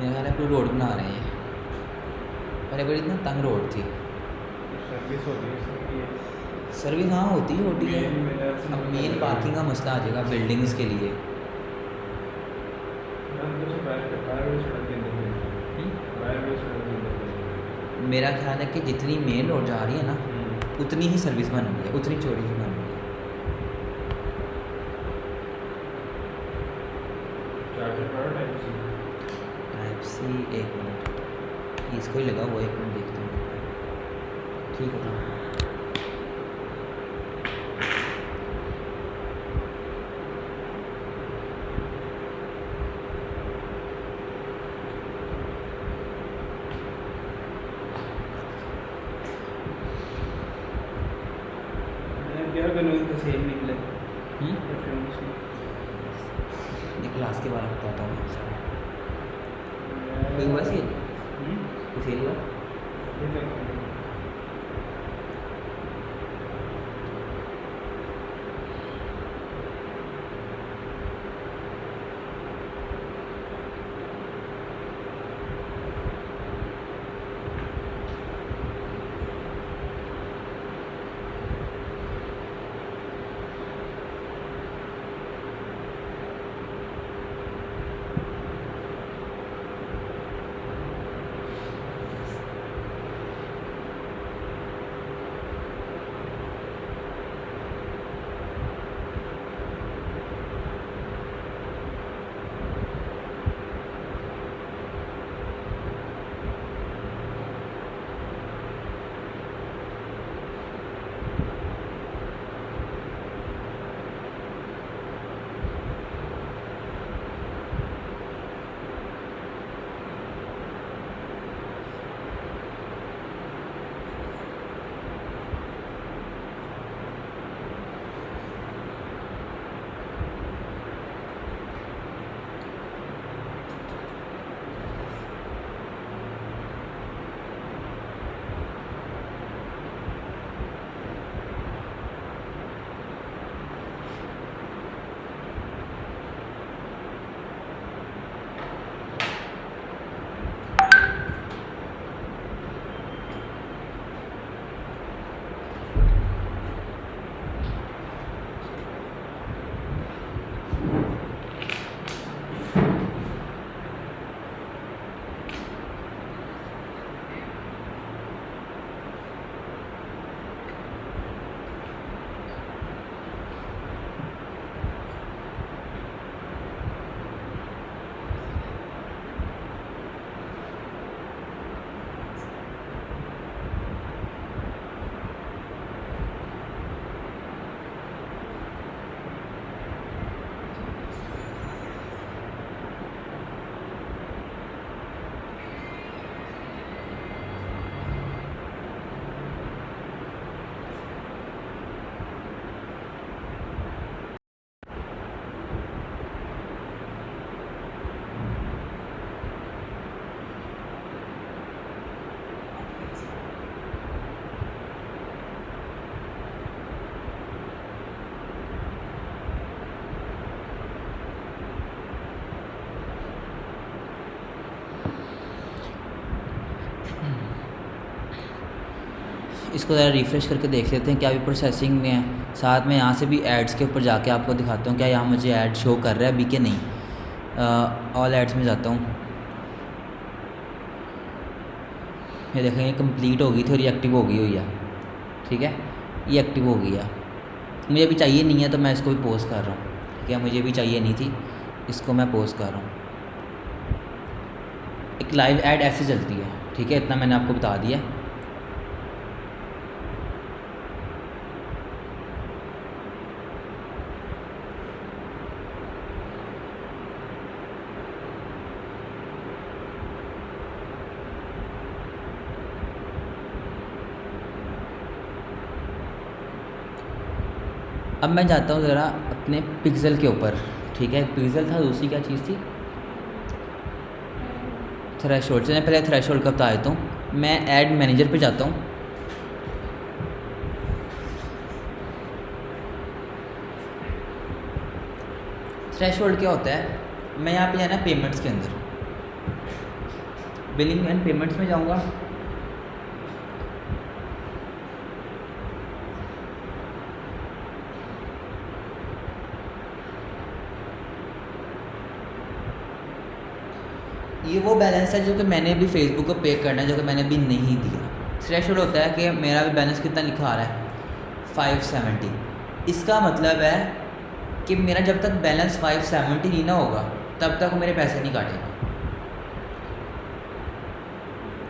मेरा ख्याल है पूरी रोड बना रहे हैं, पहले बड़ी इतना तंग रोड थी। सर्विस होती है, सर्विस हाँ होती है। अब मेन पार्किंग का मसला आ जाएगा बिल्डिंग्स के लिए। मेरा ख्याल है कि जितनी मेन रोड जा रही है ना, उतनी ही सर्विस बन रही है, उतनी चोरी ही बन रही है। टाइप सी, 1 मिनट, इसको ही लगा हुआ, 1 मिनट देखता हूँ, ठीक होता है। सेम निकले ये क्लास के बारे में बताता हूँ। कोई हुआ सी फेल हुआ? इसको ज़रा रिफ़्रेश करके देख लेते हैं क्या अभी प्रोसेसिंग में है। साथ में यहाँ से भी एड्स के ऊपर जाके आपको दिखाता हूँ क्या यहाँ मुझे ऐड शो कर रहा है अभी कि नहीं। ऑल एड्स में जाता हूँ, ये देखेंगे कंप्लीट हो गई थी और ये एक्टिव हो गई हुई है। ठीक है, ये एक्टिव हो गई है। मुझे अभी चाहिए नहीं है तो मैं इसको भी पोस्ट कर रहा हूँ। ठीक है, मुझे भी चाहिए नहीं थी, इसको मैं पोस्ट कर रहा हूँ। एक लाइव ऐड ऐसे चलती है। ठीक है, इतना मैंने आपको बता दिया। अब मैं जाता हूँ ज़रा अपने पिक्सल के ऊपर। ठीक है, पिक्सल था, दूसरी क्या चीज़ थी, थ्रेशोल्ड। चलिए पहले थ्रेशोल्ड का बता देता हूँ। मैं ऐड मैनेजर पे जाता हूँ। थ्रेशोल्ड क्या होता है, मैं यहाँ पे जाना पेमेंट्स के अंदर, बिलिंग एंड पेमेंट्स में जाऊँगा। ये वो बैलेंस है जो कि मैंने भी फेसबुक को पे करना है, जो कि मैंने भी नहीं दिया। थ्रेशोल्ड होता है कि मेरा भी बैलेंस कितना लिखा आ रहा है, 570। इसका मतलब है कि मेरा जब तक बैलेंस 570 नहीं ना होगा तब तक मेरे पैसे नहीं काटेगा।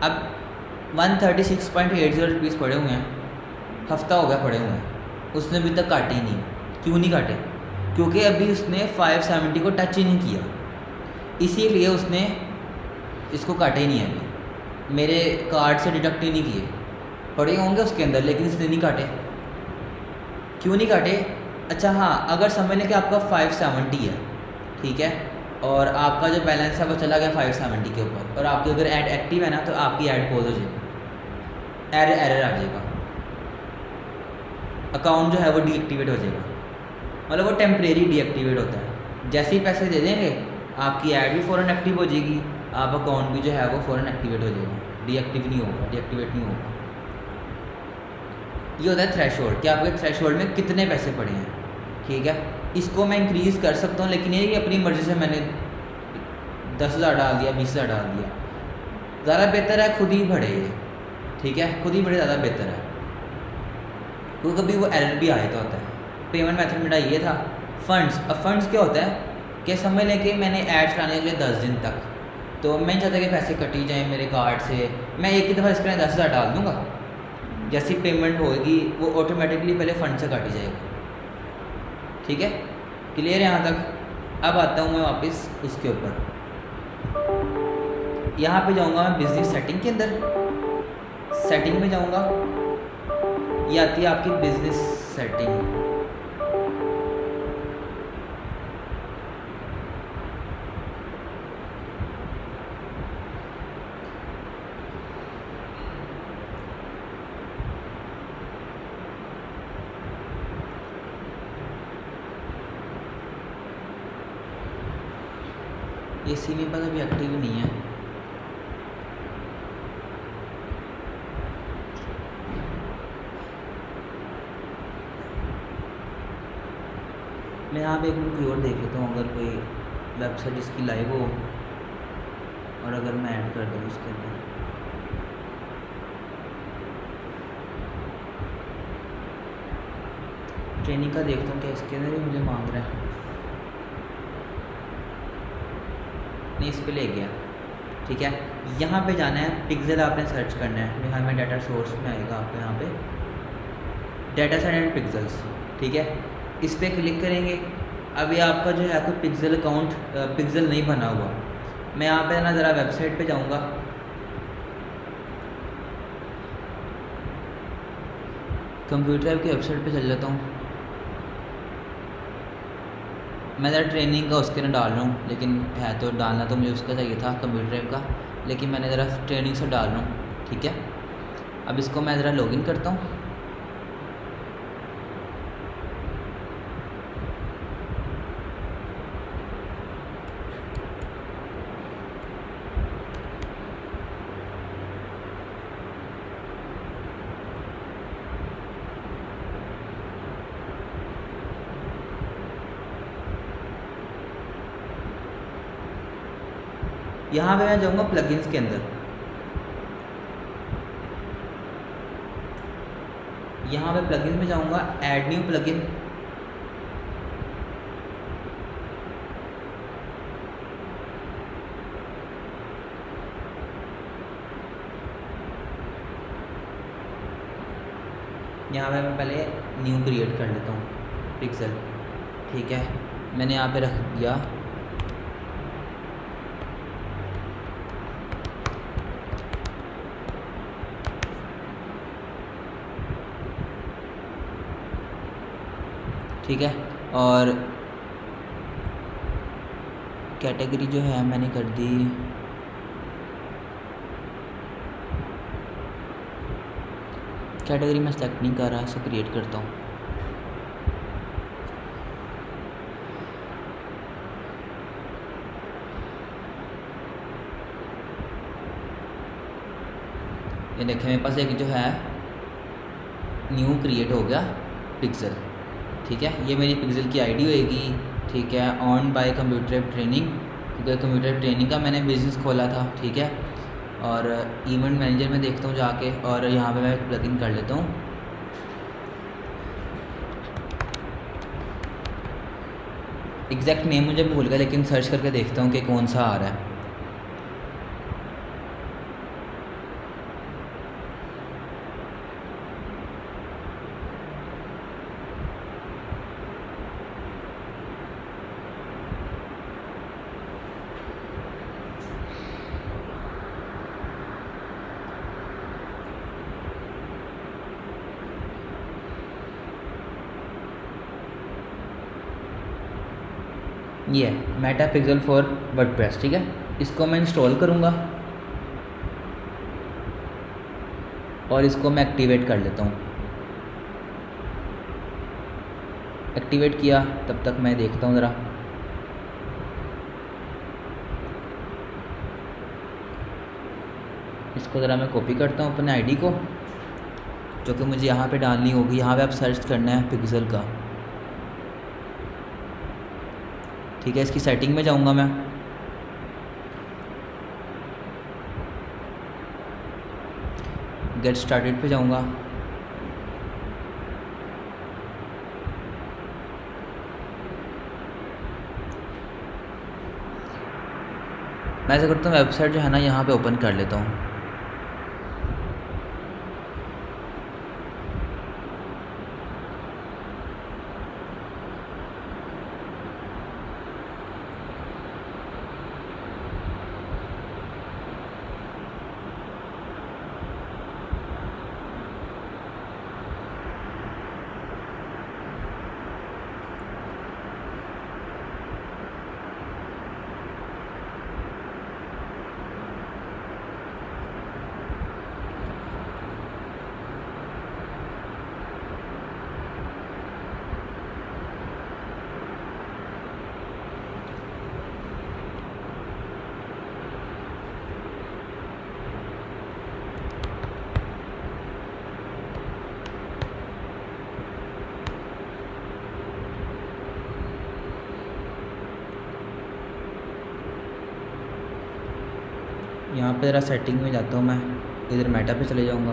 अब 136.80 रुपीज़ पड़े हुए हैं, हफ्ता हो गया पड़े हुए हैं, उसने अभी तक काटे ही नहीं। क्यों नहीं काटे? क्योंकि अभी उसने 570 को टच ही नहीं किया, इसीलिए उसने इसको काटे ही नहीं है। अभी मेरे कार्ड से डिडक्ट ही नहीं किए, पड़े होंगे उसके अंदर, लेकिन इसने नहीं काटे। क्यों नहीं काटे? अच्छा हाँ, अगर समझ लें कि आपका 570 है, ठीक है, और आपका जो बैलेंस है वो चला गया 570 के ऊपर, और आपकी अगर ऐड एक्टिव है ना तो आपकी ऐड पोज हो जाएगी, एरर आ जाएगा, अकाउंट जो है वो डीएक्टिवेट हो जाएगा। मतलब वो टेम्परेरी डीएक्टिवेट होता है। जैसे ही पैसे दे देंगे आपकी ऐड भी फ़ौरन एक्टिव हो जाएगी, आप अकाउंट भी जो है वो फ़ौरन एक्टिवेट हो जाएगा, डीएक्टिवेट नहीं होगा। ये होता है थ्रेशोल्ड कि आपके थ्रेशोल्ड में कितने पैसे पड़े हैं। ठीक है, इसको मैं इंक्रीज़ कर सकता हूँ, लेकिन ये कि अपनी मर्ज़ी से मैंने 10,000 डाल दिया, 20,000 डाल दिया। ज़्यादा बेहतर है खुद ही बढ़े ये। ठीक है, खुद ही बढ़े ज़्यादा बेहतर है, क्योंकि कभी वो एरर भी आया होता है। पेमेंट मेथड मेरा ये था फंड्स। अब फंड्स क्या होता है कि समझ लें कि मैंने ऐड चलाने के लिए 10 दिन तक, तो मैं नहीं चाहता कि पैसे कटी जाएँ मेरे कार्ड से, मैं एक ही दफ़ा इसके 10,000 डाल दूँगा, जैसी पेमेंट होएगी वो ऑटोमेटिकली पहले फंड से काटी जाएगी। ठीक है, क्लियर है यहाँ तक? अब आता हूँ मैं वापस उसके ऊपर, यहाँ पे जाऊँगा मैं बिजनेस सेटिंग के अंदर, सेटिंग में जाऊँगा, ये आती है आपकी बिजनेस सेटिंग। ये सी मेरे पास अभी एक्टिव नहीं है। मैं यहाँ पे एक मिनट कोई और देख लेता हूँ, अगर कोई वेबसाइट इसकी लाइव हो और अगर मैं ऐड कर दूँ उसके अंदर। ट्रेनिंग का देखता हूँ क्या इसके अंदर भी मुझे मांग रहा है। नहीं, इस पे ले गया। ठीक है, यहाँ पे जाना है, पिक्सल आपने सर्च करना है, यहाँ में डाटा सोर्स में आएगा आपको, यहाँ पे डाटा सेट एंड पिक्सल्स। ठीक है, इस पर क्लिक करेंगे। अभी आपका जो है कोई पिक्सल अकाउंट पिक्सल नहीं बना हुआ, मैं यहाँ पे ना ज़रा वेबसाइट पे जाऊँगा, कंप्यूटर ऐप की वेबसाइट पे चल जाता हूँ। मैं ज़रा ट्रेनिंग का उसके अंदर डाल रहा हूँ, लेकिन है तो डालना तो मुझे उसका चाहिए था कंप्यूटर ऐप का, लेकिन मैंने ज़रा ट्रेनिंग से डाल रहा हूँ। ठीक है, अब इसको मैं ज़रा लॉगिन करता हूँ। यहाँ पे मैं जाऊँगा प्लगइन्स के अंदर, यहाँ पे प्लगइन्स में जाऊँगा, ऐड न्यू प्लगइन, यहाँ पे मैं पहले न्यू क्रिएट कर लेता हूँ पिक्सल, ठीक है। मैंने यहाँ पे रख दिया ठीक है। और कैटेगरी जो है मैंने कर दी कैटेगरी, मैं सेलेक्ट नहीं कर रहा, इसे क्रिएट करता हूँ। ये देखें मेरे पास एक जो है न्यू क्रिएट हो गया पिक्सल, ठीक है। ये मेरी पिक्सल की आईडी होएगी, ठीक है। ऑन बाय कंप्यूटर ट्रेनिंग, क्योंकि कंप्यूटर ट्रेनिंग का मैंने बिज़नेस खोला था, ठीक है। और इवेंट मैनेजर में देखता हूँ जाके, और यहाँ पे मैं एक प्लगइन कर लेता हूँ। एग्जैक्ट नेम मुझे भूल गया, लेकिन सर्च करके देखता हूँ कि कौन सा आ रहा है। ये मेटा पिक्सल फॉर वर्डप्रेस, ठीक है। इसको मैं इंस्टॉल करूँगा और इसको मैं एक्टिवेट कर लेता हूँ। एक्टिवेट किया, तब तक मैं देखता हूँ ज़रा। इसको ज़रा मैं कॉपी करता हूँ अपने आईडी को, जो कि मुझे यहाँ पे डालनी होगी। यहाँ पे आप सर्च करना है पिक्सल का, ठीक है। इसकी सेटिंग में जाऊँगा मैं, गेट स्टार्टेड पे जाऊँगा। मैं ऐसा करता हूँ, वेबसाइट जो है ना यहाँ पे ओपन कर लेता हूँ। यहाँ पे ज़रा सेटिंग में जाता हूँ मैं, इधर मेटा पे चले जाऊँगा।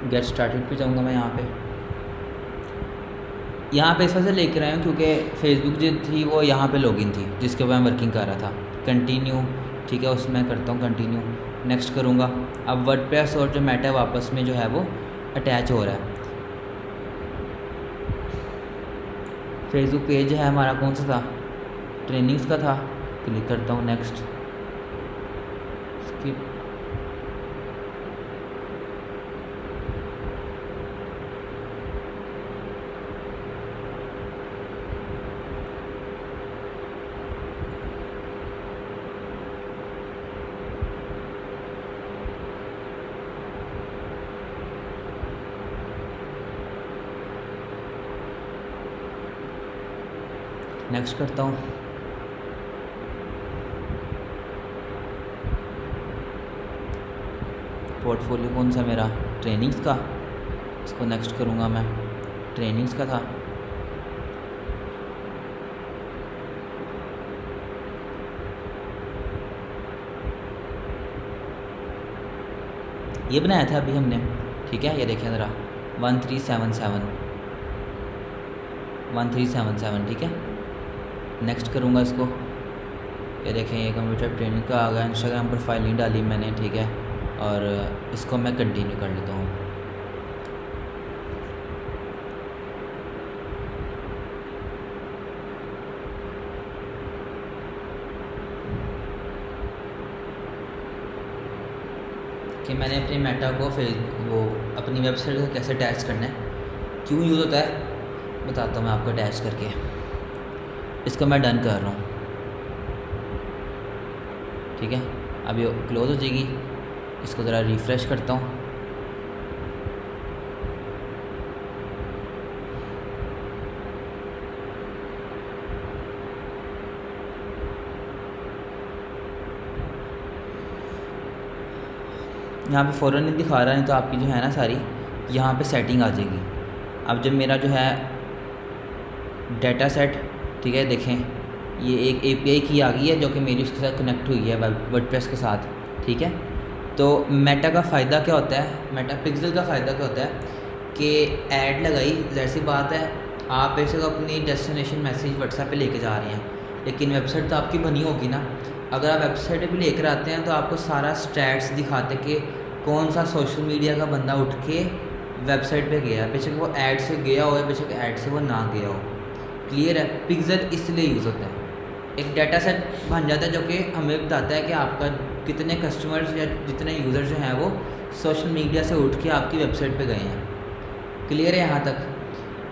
गेट स्टार्टेड पे जाऊँगा मैं। यहाँ पे इस वजह से लेकर आया हूँ क्योंकि फेसबुक जो थी वो यहाँ पे लॉगिन थी, जिसके ऊपर मैं वर्किंग कर रहा था। कंटिन्यू, ठीक है, उसमें करता हूँ कंटिन्यू, नेक्स्ट करूँगा। अब वर्डप्रेस और जो मेटा वापस में जो है वो अटैच हो रहा है। फेसबुक पेज है हमारा, कौन सा था, ट्रेनिंग्स का था। क्लिक करता हूँ, नेक्स्ट, स्किप। नेक्स्ट करता हूँ। पोर्टफोलियो कौन सा मेरा, ट्रेनिंग्स का, इसको नेक्स्ट करूँगा मैं। ट्रेनिंग्स का था। ये बनाया था अभी हमने, ठीक है। ये देखें ज़रा 1377 ठीक है। नेक्स्ट करूँगा इसको। ये देखें ये कंप्यूटर ट्रेनिंग का आ गया। इंस्टाग्राम पर फाइल नहीं डाली मैंने, ठीक है। और इसको मैं कंटिन्यू कर लेता हूँ। कि मैंने अपने मेटा को वो अपनी वेबसाइट को कैसे अटैच करना है, क्यों यूज़ होता है, बताता हूँ मैं आपको अटैच करके। इसको मैं डन कर रहा हूँ, ठीक है। अब ये क्लोज़ हो जाएगी। इसको ज़रा रिफ़्रेश करता हूँ। यहाँ पे फ़ौरन नहीं दिखा रहा, नहीं तो आपकी जो है ना सारी यहाँ पे सेटिंग आ जाएगी। अब जब मेरा जो है डाटा सेट, ठीक है, देखें ये एक API की आ गई है जो कि मेरी उसके साथ कनेक्ट हुई है वर्डप्रेस के साथ, ठीक है। तो मेटा का फ़ायदा क्या होता है, मेटा पिक्सल का फ़ायदा क्या होता है कि ऐड लगाई, जैसी बात है आप बेशक अपनी डेस्टिनेशन मैसेज व्हाट्सएप पे लेके जा रहे हैं, लेकिन वेबसाइट तो आपकी बनी होगी ना। अगर आप वेबसाइट पे लेकर आते हैं तो आपको सारा स्टैट्स दिखाते कि कौन सा सोशल मीडिया का बंदा उठ के वेबसाइट पे गया, बेशक वो ऐड से गया हो या बेशक ऐड से वो ना गया हो। क्लियर है। पिक्सल इसलिए यूज़ होता है, एक डाटा सेट बन जाता है जो कि हमें बताता है कि आपका कितने कस्टमर्स या जितने यूज़र जो हैं वो सोशल मीडिया से उठ के आपकी वेबसाइट पे गए हैं। क्लियर है यहाँ तक।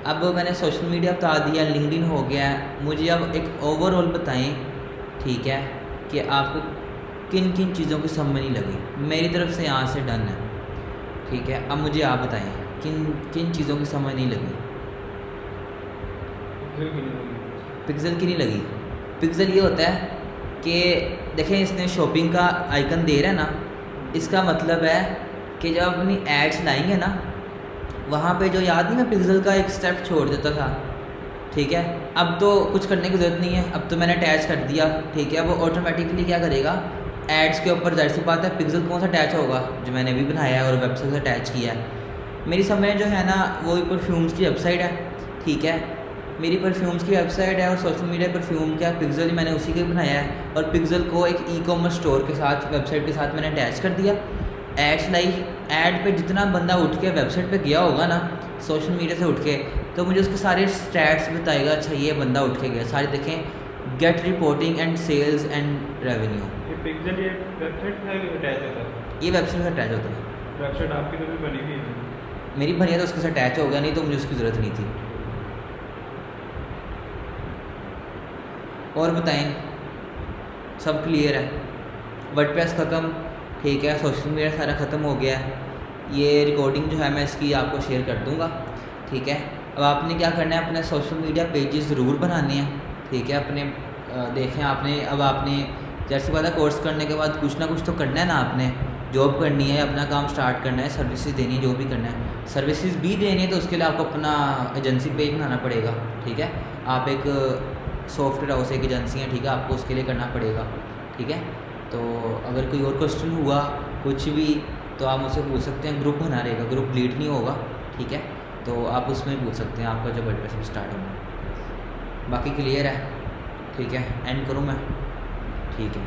अब मैंने सोशल मीडिया बता दिया, लिंक्डइन हो गया, मुझे अब एक ओवरऑल बताएं, ठीक है, कि आपको किन किन चीज़ों की समझ नहीं लगी। मेरी तरफ से यहाँ से डन है, ठीक है। अब मुझे आप बताएं किन किन चीज़ों की समझ नहीं लगी। पिक्सल की नहीं लगी। पिक्सल ये होता है कि देखें इसने शॉपिंग का आइकन दे रहा है ना, इसका मतलब है कि जब अपनी एड्स लाएंगे ना, वहाँ पे जो याद नहीं मैं पिक्सल का एक स्टेप छोड़ देता था, ठीक है। अब तो कुछ करने की ज़रूरत नहीं है, अब तो मैंने अटैच कर दिया, ठीक है। वो ऑटोमेटिकली क्या करेगा, एड्स के ऊपर जाहिर सी बात है पिक्सल कौन सा अटैच होगा, जो मैंने भी बनाया है और वेबसाइट से अटैच किया है। मेरी समझ जो है ना वो परफ्यूम्स की वेबसाइट है, ठीक है। मेरी परफ्यूम्स की वेबसाइट है और सोशल मीडिया परफ्यूम का पिक्सल ही मैंने उसी के बनाया है, और पिक्सल को एक ई-कॉमर्स स्टोर के साथ वेबसाइट के साथ मैंने अटैच कर दिया। एड्स लाई, ऐड पे जितना बंदा उठ के वेबसाइट पे गया होगा ना सोशल मीडिया से उठ के, तो मुझे उसके सारे स्टैट्स बताएगा। अच्छा ये बंदा उठ के गया, सारे देखें, get reporting and sales and revenue. ये पिक्सल ये वेबसाइट है कि अटैच होता है? ये वेबसाइट से अटैच होता है। वेबसाइट आपकी तो भी बनी हुई है। मेरी बनी है तो उसके साथ अटैच होगा, नहीं तो मुझे उसकी ज़रूरत नहीं थी। और बताएं, सब क्लियर है। वर्डप्रेस ख़त्म, ठीक है। सोशल मीडिया सारा ख़त्म हो गया है। ये रिकॉर्डिंग जो है मैं इसकी आपको शेयर कर दूंगा, ठीक है। अब आपने क्या करना है, अपने सोशल मीडिया पेजेस ज़रूर बनाने हैं, ठीक है। अपने देखें आपने, अब आपने जैसे बात है कोर्स करने के बाद कुछ ना कुछ तो करना है ना, आपने जॉब करनी है, अपना काम स्टार्ट करना है, सर्विसेज देनी है, जो भी करना है, सर्विसेज भी देनी है, तो उसके लिए आपको अपना एजेंसी पेज बनाना पड़ेगा, ठीक है। आप एक सॉफ्टवेयर हाउस एक एजेंसी है, ठीक है, आपको उसके लिए करना पड़ेगा, ठीक है। तो अगर कोई और क्वेश्चन हुआ कुछ भी तो आप मुझसे पूछ सकते हैं। ग्रुप बना रहेगा, ग्रुप डिलीट नहीं होगा, ठीक है। तो आप उसमें पूछ सकते हैं, आपका जब वर्डप्रेस स्टार्ट होगा। बाकी क्लियर है, ठीक है। एंड करूँ मैं, ठीक है।